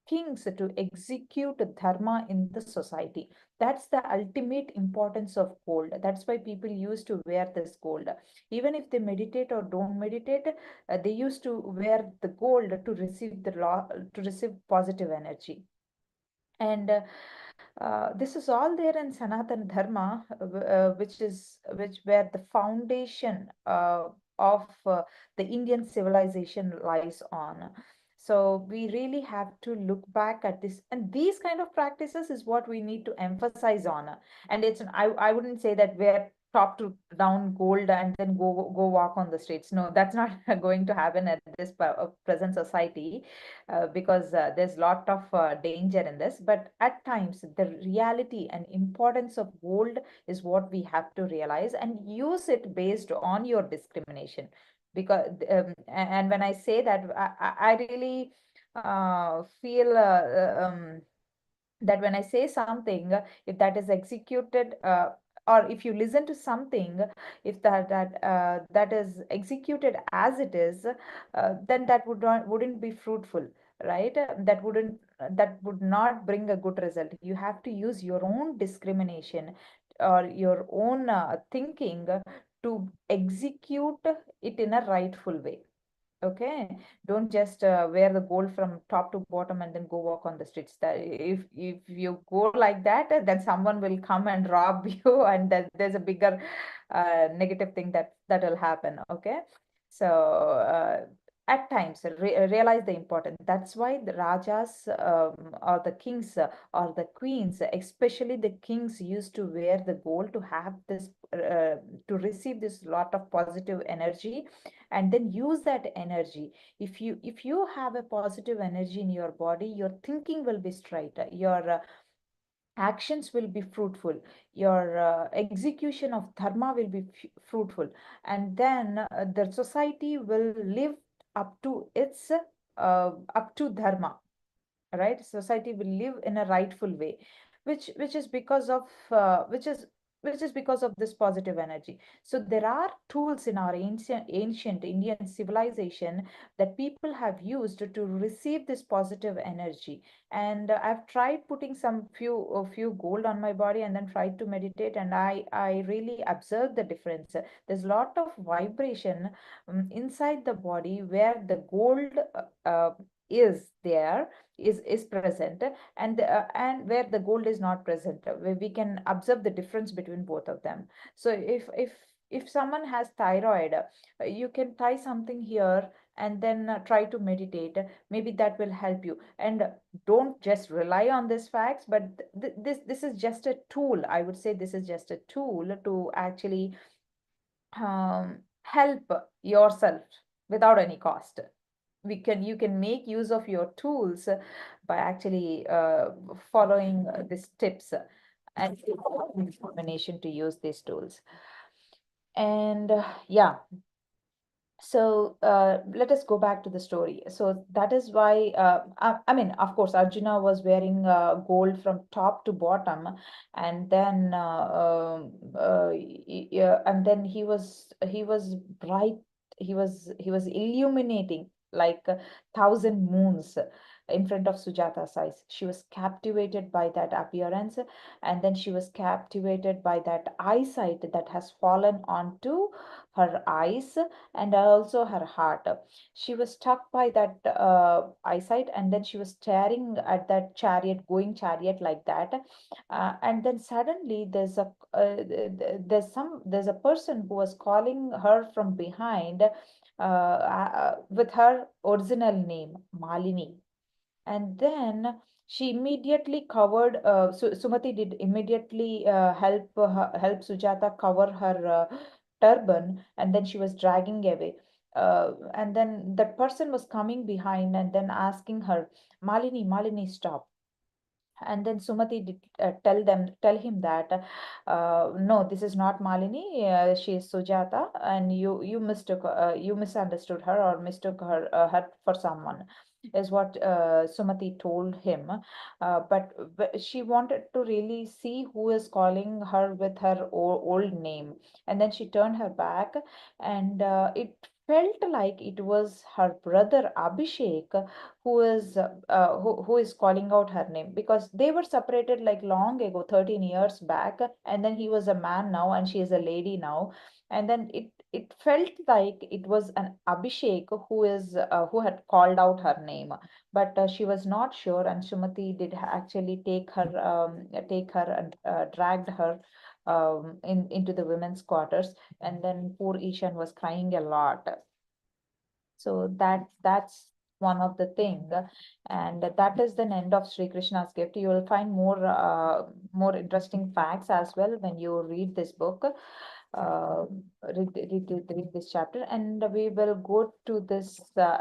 [SPEAKER 1] kings to execute dharma in the society. That's the ultimate importance of gold. That's why people used to wear this gold. Even if they meditate or don't meditate, they used to wear the gold to receive to receive positive energy. And this is all there in Sanatana Dharma, which where the foundation of the Indian civilization lies on. So we really have to look back at this, and these kind of practices is what we need to emphasize on. And I wouldn't say that we're top to down gold and then go walk on the streets. No, that's not going to happen at this present society, because there's lot of danger in this. But at times, the reality and importance of gold is what we have to realize and use it based on your discrimination. Because and when I say that, I really feel that when I say something, if that is executed, or if you listen to something, if that is executed as it is, then that wouldn't be fruitful, right? That would not bring a good result. You have to use your own discrimination or your own thinking to execute it in a rightful way. Okay, don't just wear the gold from top to bottom and then go walk on the streets. That if you go like that, then someone will come and rob you, and there's a bigger negative thing that will happen. Okay, so at times realize the importance. That's why the rajas or the kings or the queens, especially the kings, used to wear the gold to have this to receive this lot of positive energy, and then use that energy. If you have a positive energy in your body, your thinking will be straight, your actions will be fruitful, your execution of dharma will be fruitful, and then the society will live up to its up to dharma, right? Society will live in a rightful way, which is because of which is because of this positive energy. So there are tools in our ancient Indian civilization that people have used to receive this positive energy. And I've tried putting a few gold on my body and then tried to meditate, and I really observed the difference. There's a lot of vibration inside the body where the gold is there, is present, and where the gold is not present, where we can observe the difference between both of them. So if someone has thyroid, you can tie something here and then try to meditate. Maybe that will help you. And don't just rely on these facts, but this is just a tool. I would say this is just a tool to actually help yourself without any cost. You can make use of your tools by actually following these tips and determination to use these tools. And yeah, so let us go back to the story. So that is why, I mean, of course, Arjuna was wearing gold from top to bottom, and then and then he was bright. He was illuminating like a thousand moons in front of Sujata's eyes. She was captivated by that appearance, and then she was captivated by that eyesight that has fallen onto her eyes and also her heart. She was struck by that eyesight, and then she was staring at that chariot like that. And then suddenly there's a person who was calling her from behind with her original name, Malini. And then she immediately covered, Sumati did immediately help Sujata cover her turban, and then she was dragging away. And then that person was coming behind and then asking her, Malini, Malini, stop. And then Sumati did tell him that no, this is not Malini. She is Sujata, and you misunderstood her or mistook her for someone, is what Sumati told him. But she wanted to really see who is calling her with her old name, and then she turned her back, and it felt like it was her brother Abhishek who is calling out her name, because they were separated like long ago, 13 years back, and then he was a man now and she is a lady now. And then it felt like it was an Abhishek who had called out her name, but she was not sure, and Sumati did actually take her and dragged her into the women's quarters, and then poor Ishan was crying a lot. So that's one of the thing, and that is the end of Sri Krishna's gift. You will find more interesting facts as well when you read this book. Uh, read this chapter, and we will go to this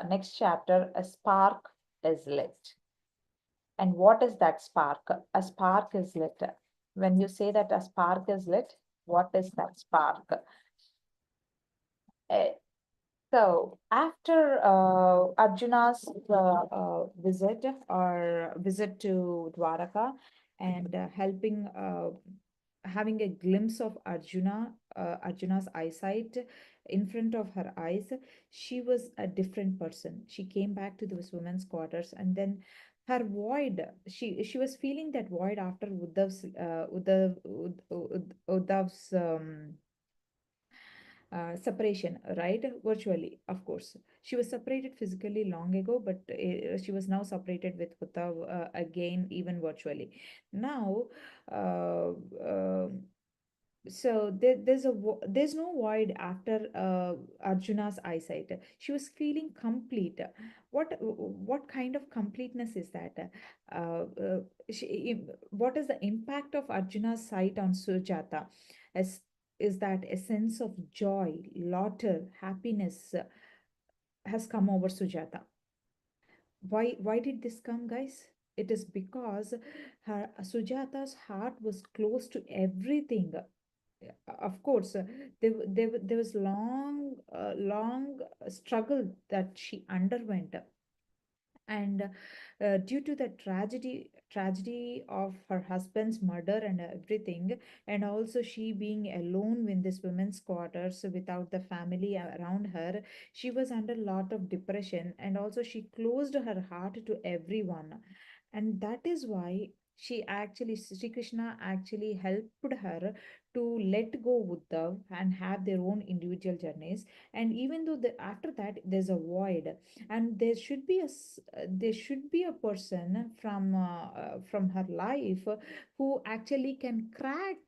[SPEAKER 1] next chapter. A spark is lit. And what is that spark? A spark is lit. When you say that a spark is lit, what is that spark? So after Arjuna's visit to Dwaraka and helping having a glimpse of Arjuna's eyesight in front of her eyes, she was a different person. She came back to those women's quarters, and then her void. She was feeling that void after Uddhav's separation, right? Virtually, of course. She was separated physically long ago, but she was now separated with Uddhav again, even virtually. Now, uh, um so there's no void after Arjuna's eyesight. She was feeling complete. What kind of completeness is that? Uh, uh, what is the impact of Arjuna's sight on Sujata? As is that a sense of joy, laughter, happiness has come over Sujata. Why did this come, guys? It is because her Sujata's heart was close to everything. Of course, there was long struggle that she underwent, and due to the tragedy of her husband's murder and everything, and also she being alone in this women's quarters without the family around her, she was under a lot of depression, and also she closed her heart to everyone. And that is why Sri Krishna actually helped her to let go Uddhav and have their own individual journeys. And even though after that there's a void, and there should be a person from her life who actually can crack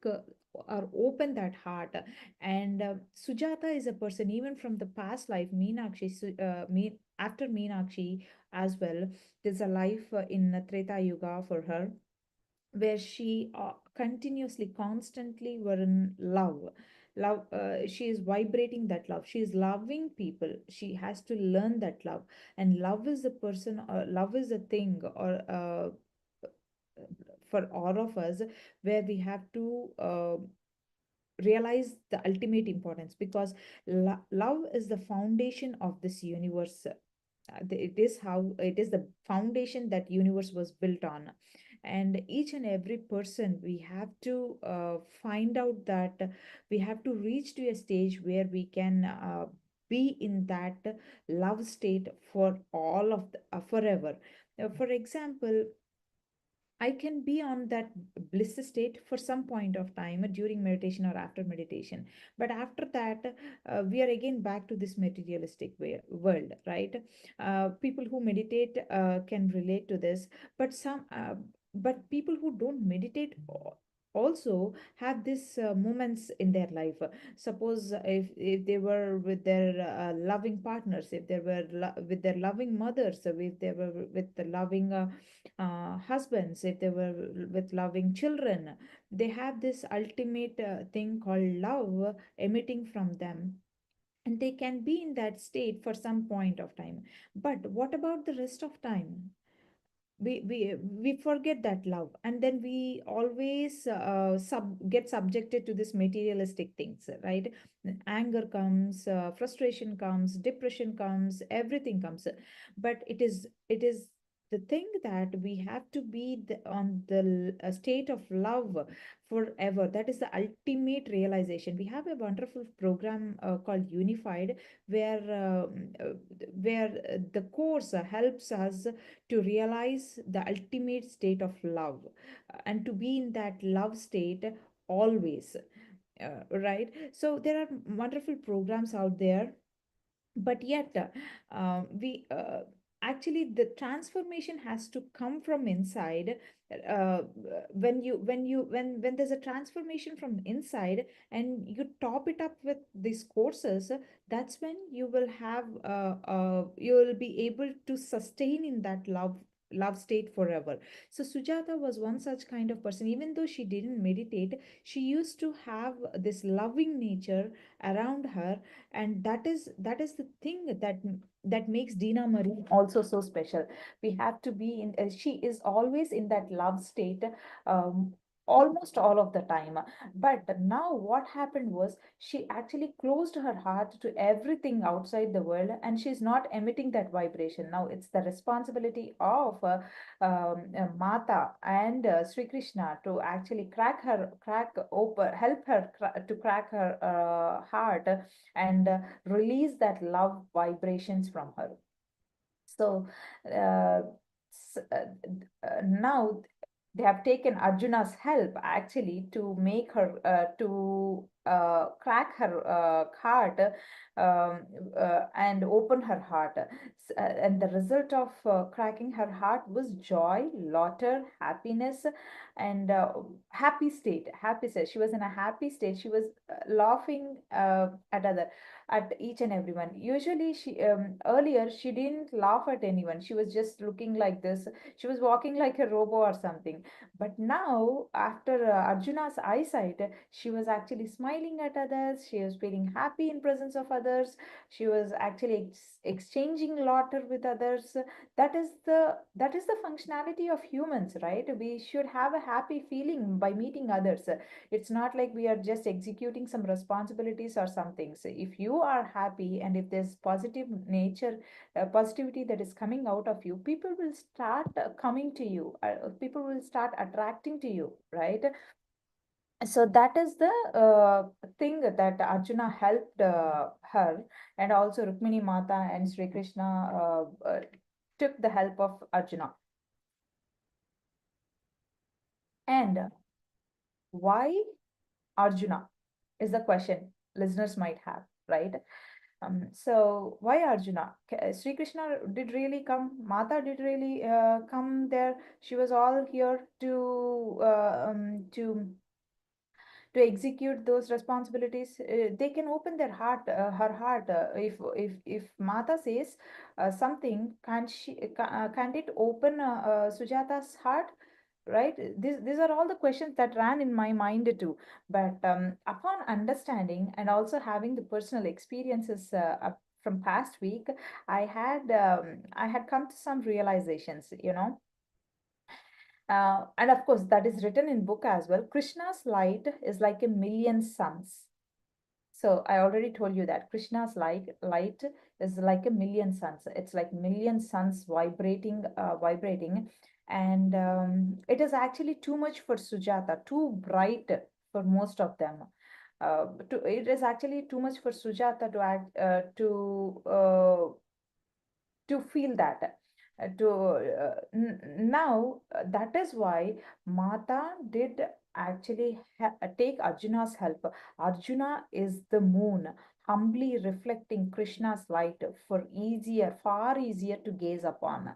[SPEAKER 1] or open that heart. And Sujata is a person even from the past life. After Meenakshi as well, there's a life in Treta Yuga for her, where she continuously constantly were in love. She is vibrating that love, she is loving people, she has to learn that love. And love is the person, or love is a thing, or for all of us, where we have to realize the ultimate importance, because love is the foundation of this universe. It is how it is the foundation that universe was built on. And each and every person, we have to find out that we have to reach to a stage where we can be in that love state for all of forever. For example, I can be on that bliss state for some point of time during meditation or after meditation. But after that, we are again back to this materialistic world, right? People who meditate can relate to this, but but people who don't meditate also have these moments in their life. Suppose if they were with their loving partners, if they were with their loving mothers, if they were with the loving husbands, if they were with loving children, they have this ultimate thing called love emitting from them. And they can be in that state for some point of time. But what about the rest of time? We forget that love, and then we always get subjected to this materialistic things, right? Anger comes, frustration comes, depression comes, everything comes. But it is the thing that we have to be on the state of love forever. That is the ultimate realization. We have a wonderful program called Unified, where the course helps us to realize the ultimate state of love, and to be in that love state always. Right, so there are wonderful programs out there, but yet we actually the transformation has to come from inside. When there's a transformation from inside, and you top it up with these courses, that's when you will have you will be able to sustain in that love state forever. So Sujata was one such kind of person. Even though she didn't meditate, she used to have this loving nature around her. And that is the thing that makes Dena Merriam also so special. We have to be in she is always in that love state. almost all of the time. But now what happened was she actually closed her heart to everything outside the world, and she's not emitting that vibration. Now it's the responsibility of Mata and Sri Krishna to actually crack open, help her to crack her heart, and release that love vibrations from her. So uh, now they have taken Arjuna's help actually to make her to crack her heart, and open her heart. And the result of cracking her heart was joy, laughter, happiness, and happy state. She was in a happy state. She was laughing at each and everyone. Usually, she earlier she didn't laugh at anyone. She was just looking like this. She was walking like a robo or something. But now, after Arjuna's eyesight, she was actually smiling at others. She was feeling happy in presence of others. She was actually exchanging laughter with others. That is the functionality of humans, right? We should have a happy feeling by meeting others. It's not like we are just executing some responsibilities or something. So if you are happy and if there's positive nature, positivity that is coming out of you, people will start coming to you. People will start attracting to you, right? So that is the thing that Arjuna helped her, and also Rukmini Mata and Sri Krishna took the help of Arjuna. And why Arjuna is the question listeners might have, right? So why Arjuna? Sri Krishna did really come. Mata did really come there. She was all here to execute those responsibilities. They can open their heart, her heart. If Mata says something, can't it open Sujata's heart? Right, these are all the questions that ran in my mind too. But upon understanding and also having the personal experiences from past week, I had come to some realizations, and of course that is written in book as well. Krishna's light is like a million suns. So I already told you that Krishna's light is like a million suns. It's like million suns vibrating, and it is actually too much for Sujata, too bright for most of them. It is actually too much for Sujata to feel that. Now that is why Mata did actually take Arjuna's help. Arjuna is the moon, humbly reflecting Krishna's light for far easier to gaze upon.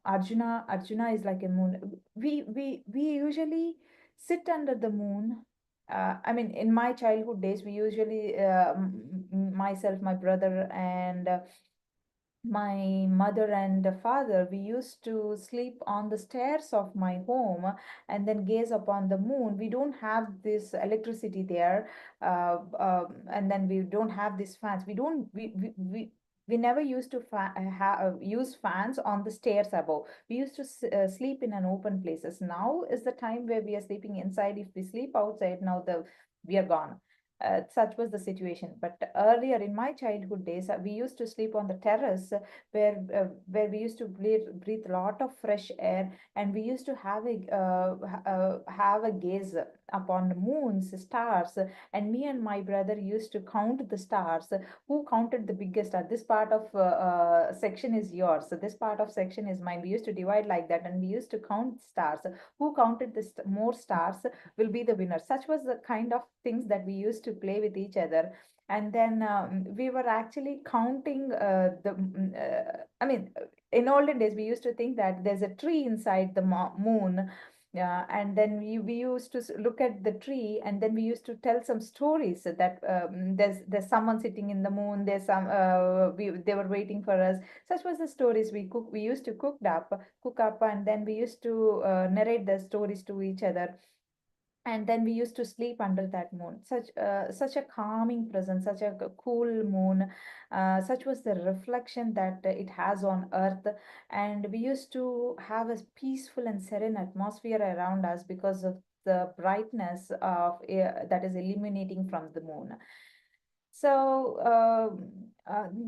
[SPEAKER 1] Arjuna is like a moon. We usually sit under the moon. I mean, in my childhood days, we usually myself, my brother, and my mother and father, we used to sleep on the stairs of my home and then gaze upon the moon. We don't have this electricity there, and then we don't have these fans. We never used to use fans on the stairs above. We used to sleep in an open places. Now is the time where we are sleeping inside. If we sleep outside, now the we are gone. Such was the situation. But earlier in my childhood days, we used to sleep on the terrace, where we used to breathe a lot of fresh air, and we used to have a gaze upon the moons, stars, and me and my brother used to count the stars. Who counted the biggest star? This part of section is yours. So this part of section is mine. We used to divide like that, and we used to count stars. Who counted more stars will be the winner. Such was the kind of things that we used to play with each other. And then we were actually counting I mean, in olden days, we used to think that there's a tree inside the moon. And then we used to look at the tree, and then we used to tell some stories that there's someone sitting in the moon. They were waiting for us. Such was the stories we used to cook up, and then we used to narrate the stories to each other. and then we used to sleep under that moon. Such a calming presence, such a cool moon. Such was the reflection that it has on earth, and we used to have a peaceful and serene atmosphere around us because of the brightness of that is illuminating from the moon. So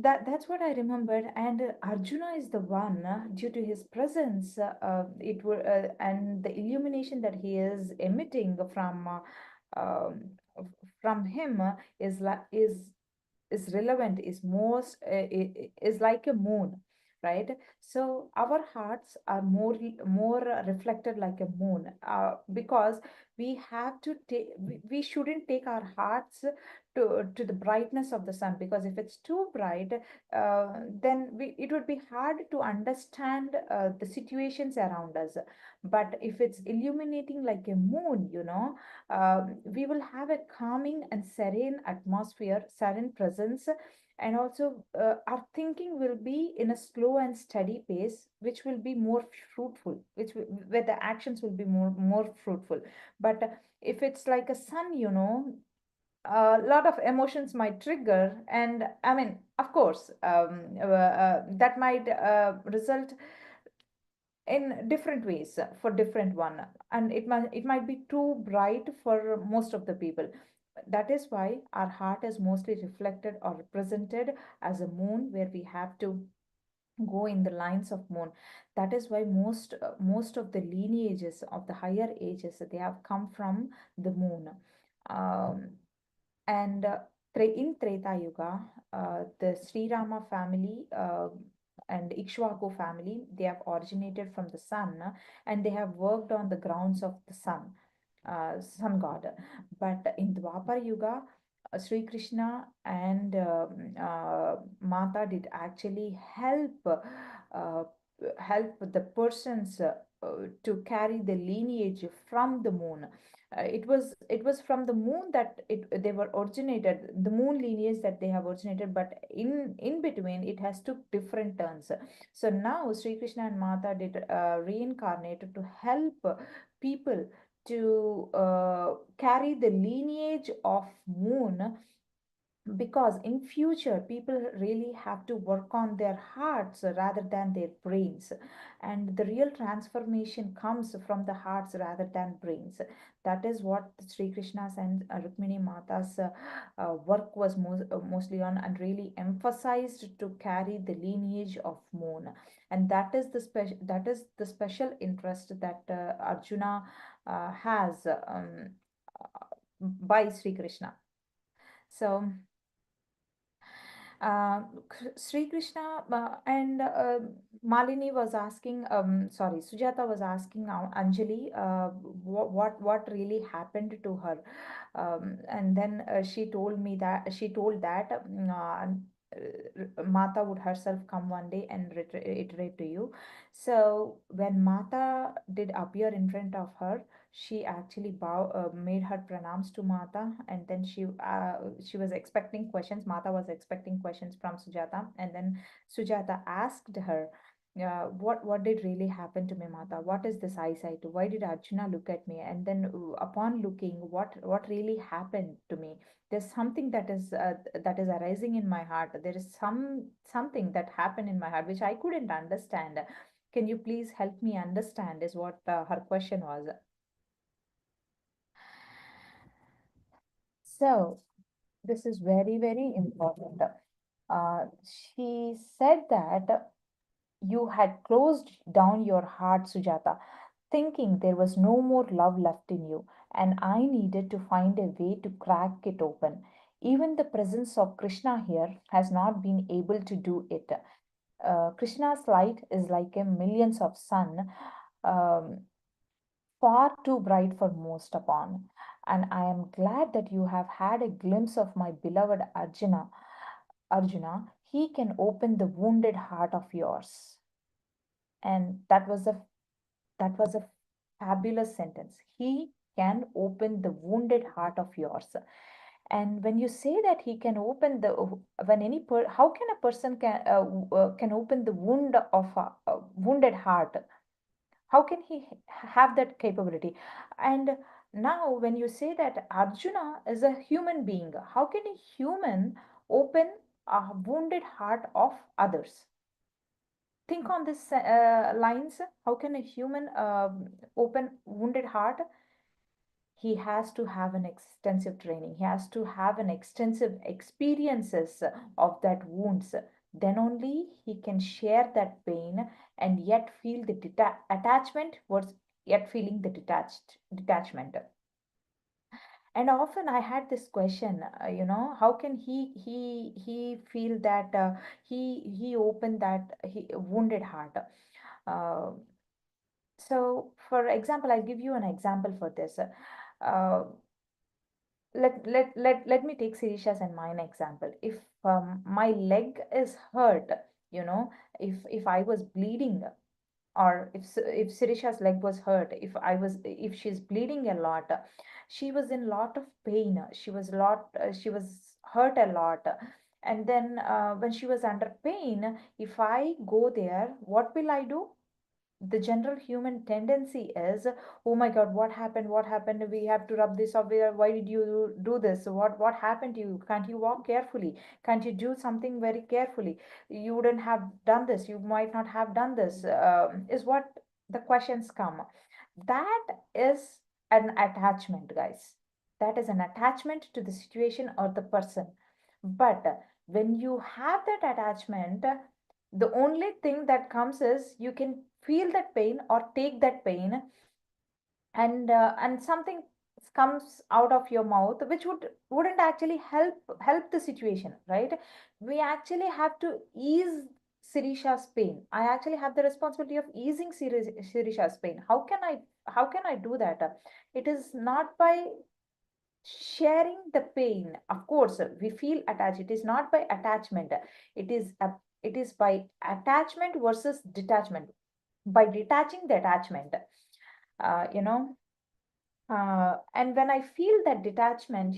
[SPEAKER 1] that's what I remembered. And Arjuna is the one, due to his presence, it were and the illumination that he is emitting from him is relevant, is most is like a moon, right? So our hearts are more reflected like a moon, because we have to take we shouldn't take our hearts to the brightness of the sun, because if it's too bright, then it would be hard to understand the situations around us. But if it's illuminating like a moon, we will have a calming and serene atmosphere, serene presence, and also our thinking will be in a slow and steady pace, which will be more fruitful, where the actions will be more fruitful. But if it's like a sun, a lot of emotions might trigger, and I mean, of course, that might result in different ways for different one, and it might be too bright for most of the people. That is why our heart is mostly reflected or represented as a moon, where we have to go in the lines of moon. That is why most of the lineages of the higher ages, they have come from the moon. um, and in Treta Yuga, the Sri Rama family and Ikshvaku family, they have originated from the sun, and they have worked on the grounds of the sun, sun god. But in Dwapar Yuga, Sri Krishna and Mata did actually help the persons to carry the lineage from the moon. It was from the moon that they were originated, the moon lineage that they have originated, but in between it has took different turns. So now Sri Krishna and Mata did reincarnated to help people to carry the lineage of moon, because in future people really have to work on their hearts rather than their brains, and the real transformation comes from the hearts rather than brains. That is what Sri Krishna's and Rukmini Mata's work was mostly on, and really emphasized to carry the lineage of moon. And that is the special interest that Arjuna has by Sri Krishna. So uh, Sri Krishna and Malini was asking, sorry, Sujata was asking Anjali, what really happened to her, and then she told that Mata would herself come one day and reiterate to you. So when Mata did appear in front of her, she actually made her pranams to Mata, and then she was expecting questions. Mata was expecting questions from Sujata, and then Sujata asked her, what did really happen to me, Mata? What is this eyesight? Why did Arjuna look at me? And then upon looking, what really happened to me? There's something that is arising in my heart. There is something that happened in my heart which I couldn't understand. Can you please help me understand? Is what her question was. So this is very, very important. She said that you had closed down your heart, Sujata, thinking there was no more love left in you, and I needed to find a way to crack it open. Even the presence of Krishna here has not been able to do it. Krishna's light is like a millions of sun, um, far too bright for most upon. And I am glad that you have had a glimpse of my beloved Arjuna. Arjuna, he can open the wounded heart of yours. And that was a fabulous sentence. He can open the wounded heart of yours. And when you say that he can open the when any how can a person can open the wound of a wounded heart? How can he have that capability? And now when you say that Arjuna is a human being, how can a human open a wounded heart of others? Think on this lines. How can a human open wounded heart? He has to have an extensive training. He has to have an extensive experiences of that wounds. Then only he can share that pain and yet feel the attachment was yet feeling the detachment. And often I had this question, how can he feel that he opened that wounded heart. uh, so for example, I'll give you an example for this. uh, let me take Sirisha's and mine example. If my leg is hurt, you know, if I was bleeding, or if Sirisha's leg was hurt, if she's bleeding a lot, she was in lot of pain, she was hurt a lot, and then when she was under pain, if I go there, what will I do? The general human tendency is, oh my god, what happened, we have to rub this off, why did you do this, what happened to you, can't you walk carefully, can't you do something very carefully, you wouldn't have done this, you might not have done this, is what the questions come. That is an attachment, guys. That is an attachment to the situation or the person. But when you have that attachment, the only thing that comes is you can feel that pain or take that pain, and something comes out of your mouth which wouldn't actually help the situation, right? We actually have to ease Sirisha's pain. I actually have the responsibility of easing Sirisha's pain. How can I do that? It is not by sharing the pain. Of course, we feel attached. It is not by attachment. It is a, it is by attachment versus detachment. By detaching the attachment, you know and when I feel that detachment,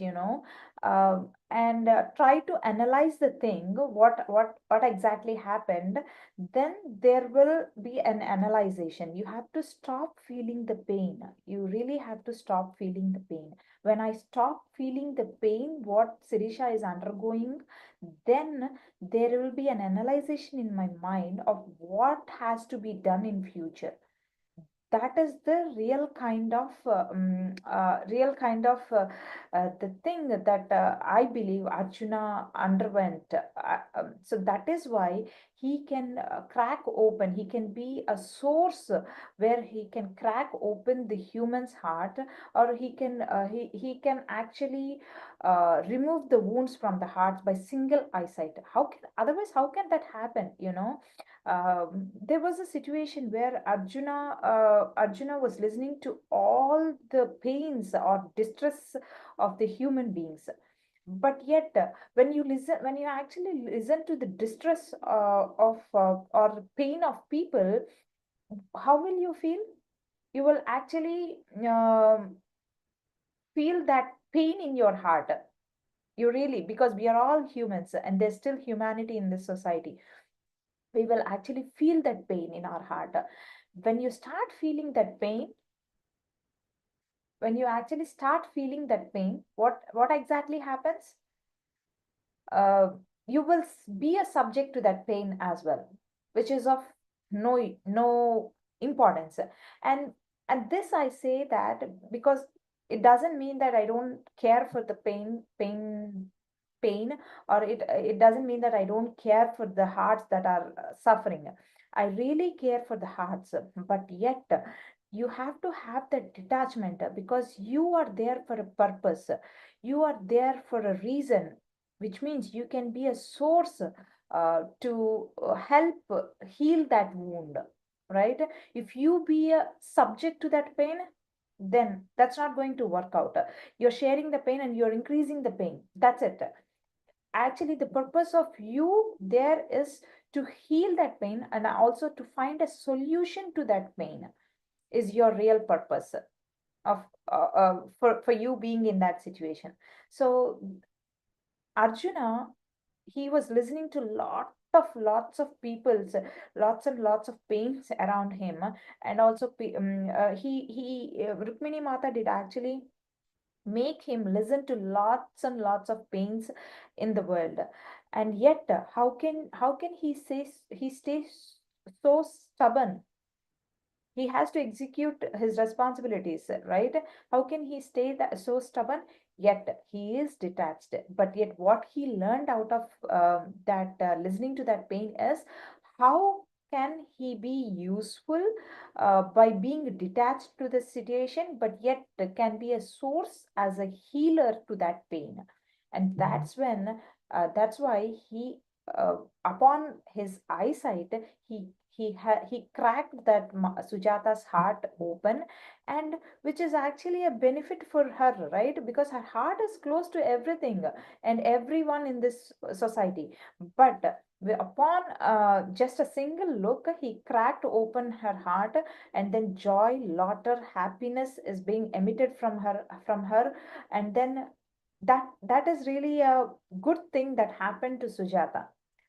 [SPEAKER 1] and try to analyze the thing, what exactly happened, then there will be an analyzation. You have to stop feeling the pain. You really have to stop feeling the pain. When I stop feeling the pain what Sirisha is undergoing, then there will be an analyzation in my mind of what has to be done in future. That is the real kind of the thing that I believe Arjuna underwent. So that is why he can crack open, he can be a source where he can crack open the human's heart, or he can actually remove the wounds from the heart by single eyesight. How can, otherwise how can that happen, there was a situation where Arjuna was listening to all the pains or distress of the human beings. But yet, when you actually listen to the distress or pain of people, how will you feel? You will actually feel that pain in your heart. You really, because we are all humans and there's still humanity in this society, we will actually feel that pain in our heart. When you start feeling that pain, when you actually start feeling that pain, what exactly happens? uh, you will be a subject to that pain as well, which is of no importance. and and this I say that because it doesn't mean that I don't care for the pain, or it doesn't mean that I don't care for the hearts that are suffering. I really care for the hearts, but yet you have to have that detachment, because you are there for a purpose, you are there for a reason, which means you can be a source to help heal that wound, right? If you be a subject to that pain, then that's not going to work out. You're sharing the pain and you're increasing the pain. That's it. Actually, the purpose of you there is to heal that pain and also to find a solution to that pain is your real purpose of for you being in that situation. So Arjuna, he was listening to of people's, lots and lots of pains around him, and also he Rukmini Mata did actually make him listen to lots and lots of pains in the world. And yet how can he stays so stubborn? He has to execute his responsibilities, right? How can he stay so stubborn? Yet he is detached, but yet what he learned out of that listening to that pain is how can he be useful by being detached to the situation, but yet can be a source as a healer to that pain. And that's why upon his eyesight, he cracked that Sujata's heart open, and which is actually a benefit for her, right? Because her heart is close to everything and everyone in this society. But upon just a single look, he cracked open her heart, and then joy, laughter, happiness is being emitted from her, and then that is really a good thing that happened to Sujata,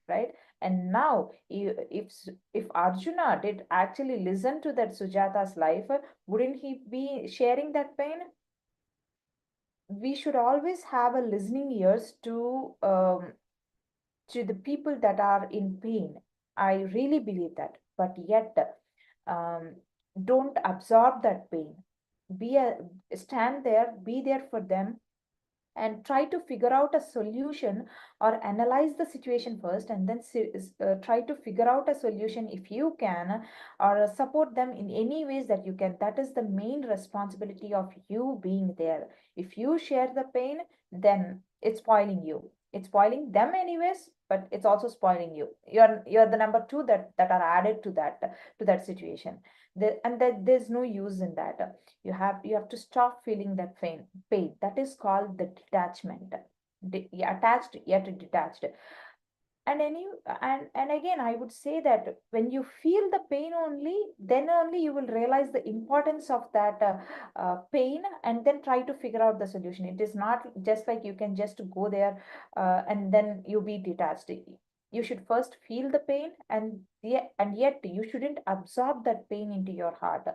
[SPEAKER 1] right? And now, if Arjuna did actually listen to that Sujata's life, wouldn't he be sharing that pain? We should always have a listening ears to the people that are in pain. I really believe that. But yet, um, don't absorb that pain. Stand there, be there for them, and try to figure out a solution, or analyze the situation first, and then try to figure out a solution if you can, or support them in any ways that you can. That is the main responsibility of you being there. If you share the pain, then it's spoiling you, it's spoiling them anyways, but it's also spoiling you. You're the number two that are added to that situation. And that there's no use in that. You have to stop feeling that pain. That is called the detachment. Yeah, attached yet detached. And again, I would say that when you feel the pain only, then only you will realize the importance of that pain, and then try to figure out the solution. It is not just like you can just go there and then you be detached. You should first feel the pain, and yet you shouldn't absorb that pain into your heart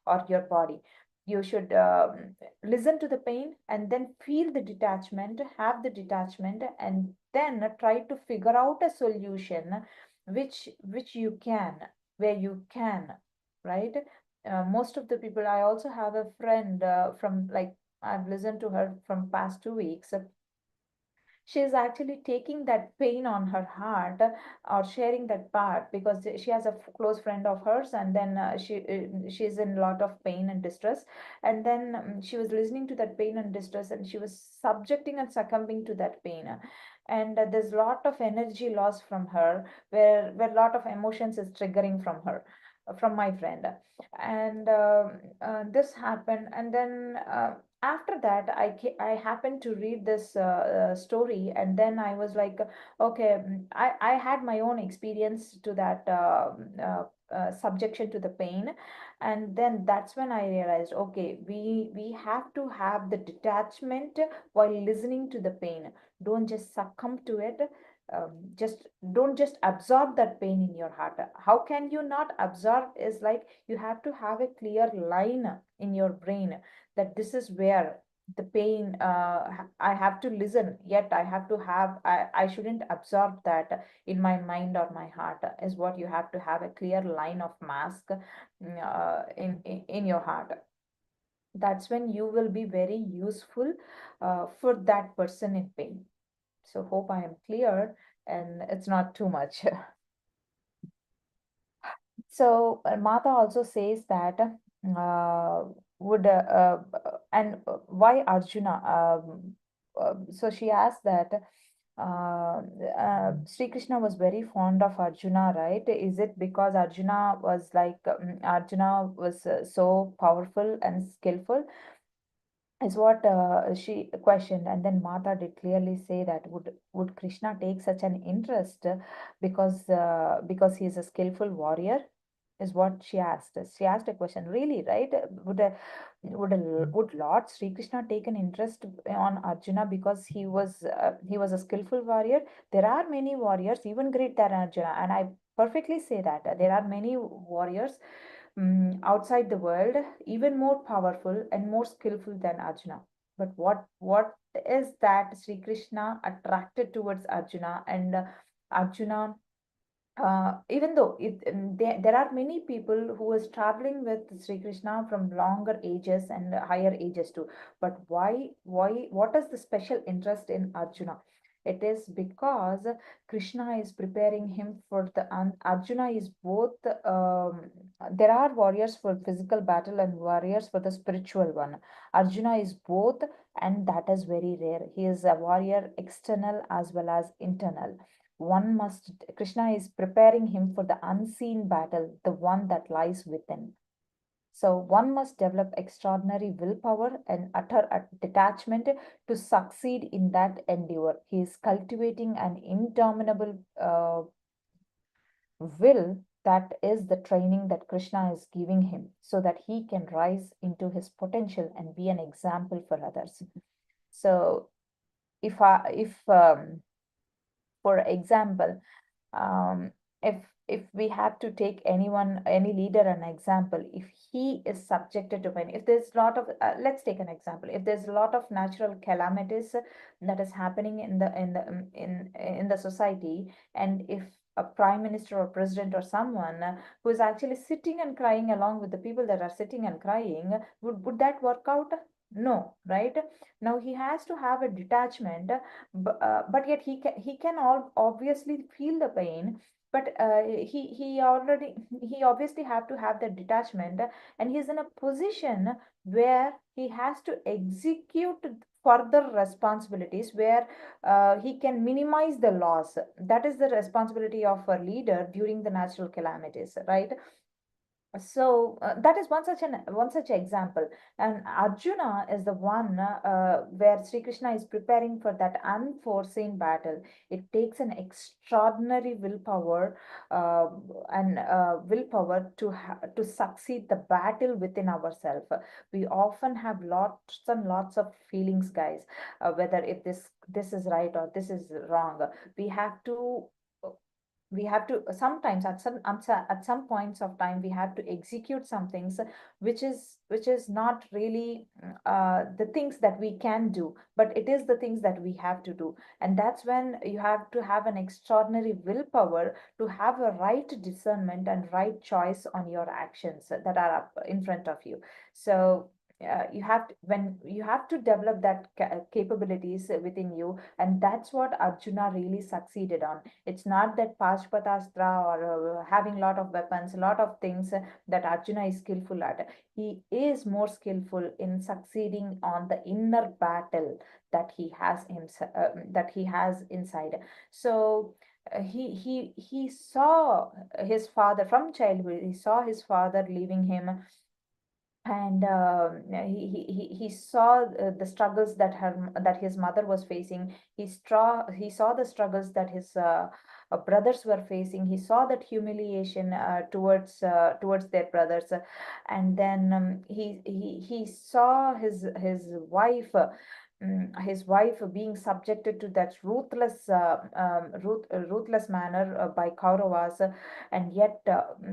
[SPEAKER 1] or your body. You should listen to the pain, and then feel the detachment, have the detachment, and then try to figure out a solution which you can, where you can, right? Most of the people, I also have a friend from, like, I've listened to her from past 2 weeks. She is actually taking that pain on her heart, or sharing that part, because she has a close friend of hers, and then she's in a lot of pain and distress. And then she was listening to that pain and distress, and she was subjecting and succumbing to that pain. And there's a lot of energy loss from her, where a lot of emotions is triggering from her, from my friend. And this happened, and then after that, I happened to read this story, and then I was like, okay, I had my own experience to that subjection to the pain. And then that's when I realized, okay, we have to have the detachment while listening to the pain. Don't just succumb to it. Just don't just absorb that pain in your heart. How can you not absorb? Is like, you have to have a clear line in your brain, that this is where the pain, I have to listen, yet I shouldn't absorb that in my mind or my heart, is what you have to have a clear line of mask in your heart. That's when you will be very useful for that person in pain. So hope I am clear, and it's not too much. So Mata also says that would and why Arjuna? So she asked that Sri Krishna was very fond of Arjuna, right? Is it because Arjuna was so powerful and skillful? Is what she questioned. And then Mata did clearly say that would Krishna take such an interest because he is a skillful warrior? is what she asked. She asked a question, really, right? Would Lord Sri Krishna take an interest on Arjuna because he was a skillful warrior? There are many warriors even great than Arjuna, and I perfectly say that there are many warriors outside the world even more powerful and more skillful than Arjuna. But what is that Sri Krishna attracted towards Arjuna, and Arjuna, even though there are many people who is traveling with Sri Krishna from longer ages and higher ages too, but what is the special interest in Arjuna? It is because Krishna is preparing him for the Arjuna is both. There are warriors for physical battle and warriors for the spiritual one. Arjuna is both, and that is very rare. He is a warrior external as well as internal. One must, Krishna is preparing him for the unseen battle, the one that lies within. So one must develop extraordinary willpower and utter detachment to succeed in that endeavor. He is cultivating an indomitable will. That is the training that Krishna is giving him so that he can rise into his potential and be an example for others. So if for example, um, if we have to take anyone, any leader an example, if he is subjected to pain, if there's a lot of let's take an example, if there's a lot of natural calamities that is happening in the society, and if a prime minister or president or someone who is actually sitting and crying along with the people that are sitting and crying, would that work out? No, right? Now he has to have a detachment, but yet he can all obviously feel the pain, but he obviously have to have the detachment, and he's in a position where he has to execute further responsibilities where he can minimize the loss. That is the responsibility of a leader during the natural calamities, right? So that is one such example, and Arjuna is the one where Sri Krishna is preparing for that unforeseen battle. It takes an extraordinary willpower, uh, and willpower to succeed the battle within ourselves. We often have lots and lots of feelings, guys, whether if this is right or this is wrong. We have to we have to sometimes at some points of time we have to execute some things which is not really the things that we can do, but it is the things that we have to do. And that's when you have to have an extraordinary willpower to have a right discernment and right choice on your actions that are up in front of you. So you have to, when you have to develop that capabilities within you, and that's what Arjuna really succeeded on. It's not that Pashpatastra or having a lot of weapons, a lot of things that Arjuna is skillful at. He is more skillful in succeeding on the inner battle that he has that he has inside. So he saw his father from childhood. He saw his father leaving him, and he saw the struggles that his mother was facing. He saw the struggles that his brothers were facing. He saw that humiliation towards their brothers, and then he saw his wife being subjected to that ruthless manner by Kauravas, and yet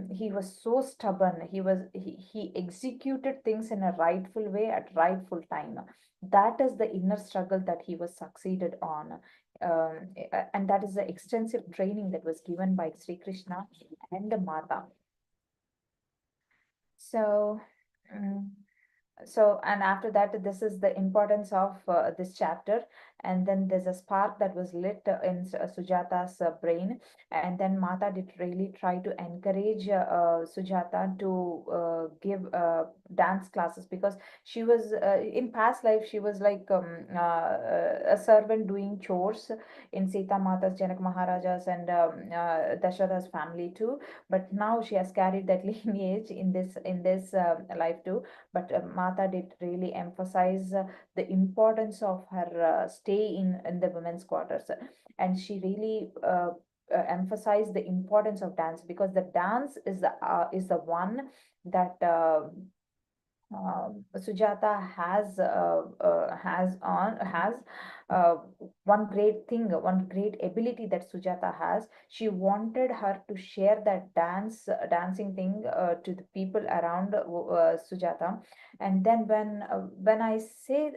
[SPEAKER 1] he was so stubborn. He executed things in a rightful way at rightful time. That is the inner struggle that he was succeeded on. And that is the extensive training that was given by Sri Krishna and Mata. So mm, and after that, this is the importance of this chapter. And then there's a spark that was lit in Sujata's brain. And then Mata did really try to encourage Sujata to give dance classes, because she was in past life she was like a servant doing chores in Sita Mata's, Janak Maharaja's, and Dasharatha's family too. But now she has carried that lineage in this life too. But Mata did really emphasize the importance of her stay in the women's quarters, and she really emphasize the importance of dance, because the dance is the one that Sujata has uh, one great thing, one great ability that Sujata has. She wanted her to share that dancing thing to the people around Sujata. And then when I say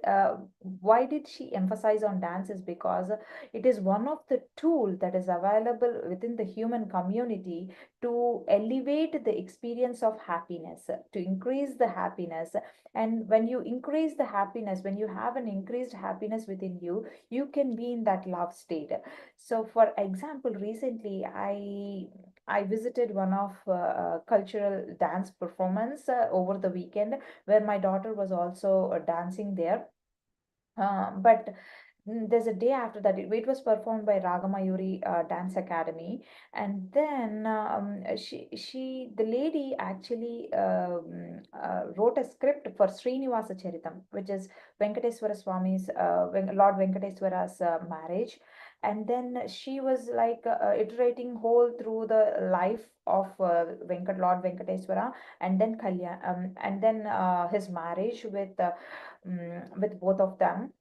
[SPEAKER 1] why did she emphasize on dance, is because it is one of the tool that is available within the human community to elevate the experience of happiness, to increase the happiness. And when you increase the happiness, when you have an increased happiness within you, you can be in that love state. So for example, recently I visited one of cultural dance performance over the weekend, where my daughter was also dancing there. But there's a day after that. It was performed by Ragamayuri Dance Academy, and then the lady actually wrote a script for Srinivasa Charitam, which is Venkateswara Swami's Lord Venkateswara's marriage. And then she was like iterating whole through the life of Lord Venkateswara, and then and then his marriage with both of them.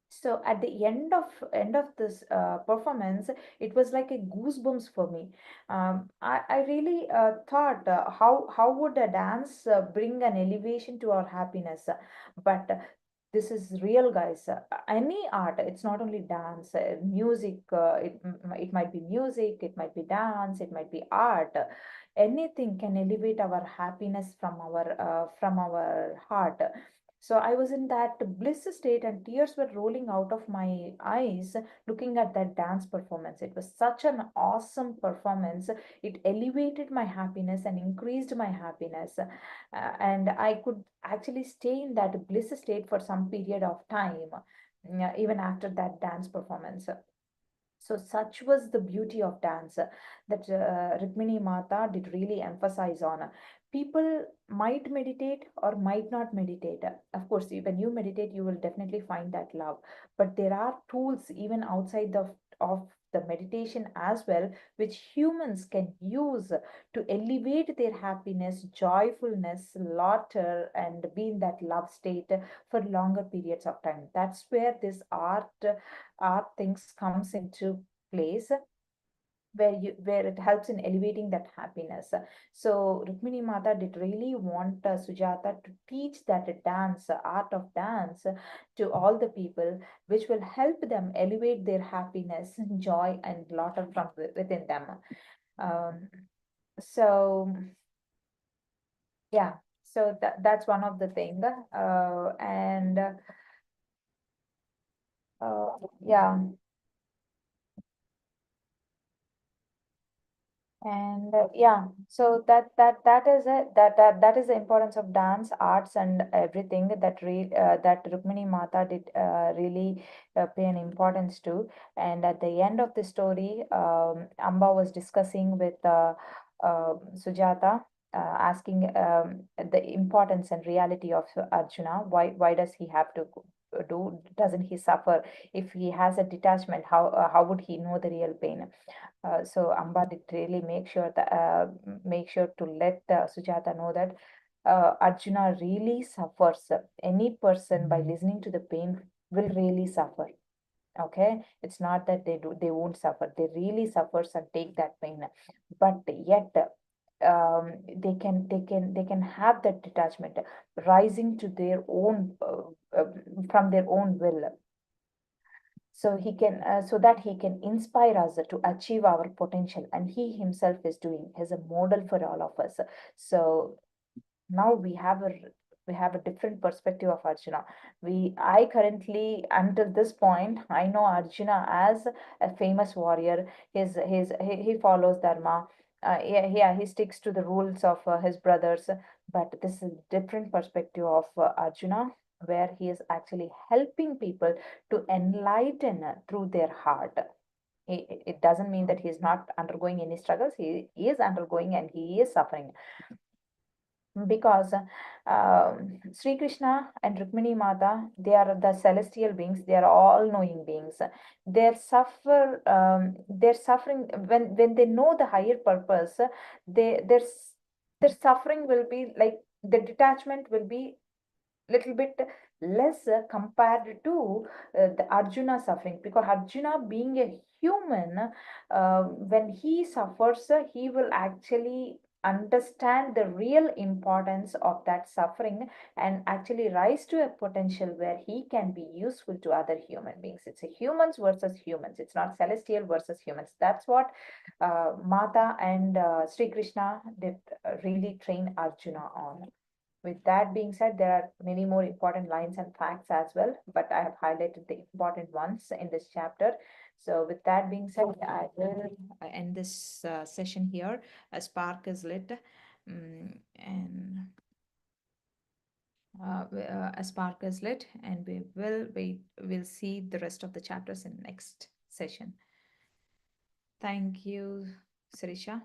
[SPEAKER 1] So at the end of this performance, it was like a goosebumps for me. I really thought, how would a dance bring an elevation to our happiness? But this is real, guys. Any art, it's not only dance, music. It might be music, it might be dance, it might be art. Anything can elevate our happiness from our heart. So I was in that bliss state, and tears were rolling out of my eyes looking at that dance performance. It was such an awesome performance. It elevated my happiness and increased my happiness. And I could actually stay in that bliss state for some period of time, even after that dance performance. So such was the beauty of dance that Rukmini Mata did really emphasize on. People might meditate or might not meditate. Of course, when you meditate, you will definitely find that love. But there are tools even outside of the meditation as well, which humans can use to elevate their happiness, joyfulness, laughter, and be in that love state for longer periods of time. That's where this art things comes into place, where it helps in elevating that happiness. So Rukmini Mata did really want Sujata to teach that dance, art of dance, to all the people, which will help them elevate their happiness, joy, and laughter from within them. Um, so yeah, so that's one of the thing. And yeah. And yeah, so that is it. That is the importance of dance, arts, and everything that Rukmini Mata did really pay an importance to. And at the end of the story, Amba was discussing with Sujata, asking the importance and reality of Arjuna. Why does he have to do? Doesn't he suffer? If he has a detachment, how would he know the real pain? So Amba did really make sure to let Sujata know that Arjuna really suffers. Any person by listening to the pain will really suffer. Okay, it's not that they won't suffer. They really suffers and take that pain, but yet they can have that detachment, rising to their own from their own will, so that he can inspire us to achieve our potential, and he himself is doing as a model for all of us. So now we have a different perspective of Arjuna. I currently, until this point, I know Arjuna as a famous warrior. He follows dharma. Yeah, he sticks to the rules of his brothers. But this is different perspective of Arjuna, where he is actually helping people to enlighten through their heart. It doesn't mean that he is not undergoing any struggles. He is undergoing and he is suffering.
[SPEAKER 2] because Sri Krishna and Rukmini Mata, they are the celestial beings. They are all knowing beings. They're suffering when they know the higher purpose. They their suffering will be like the detachment will be little bit less compared to the Arjuna suffering, because Arjuna being a human, when he suffers, he will actually understand the real importance of that suffering and actually rise to a potential where he can be useful to other human beings. It's a humans versus humans, it's not celestial versus humans. That's what Mata and Sri Krishna did really train Arjuna on. With that being said, there are many more important lines and facts as well, but I have highlighted the important ones in this chapter. So, with that being said, I will
[SPEAKER 1] end this session here. A spark is lit, and a spark is lit, and we will wait. We'll see the rest of the chapters in next session. Thank you, Sirisha.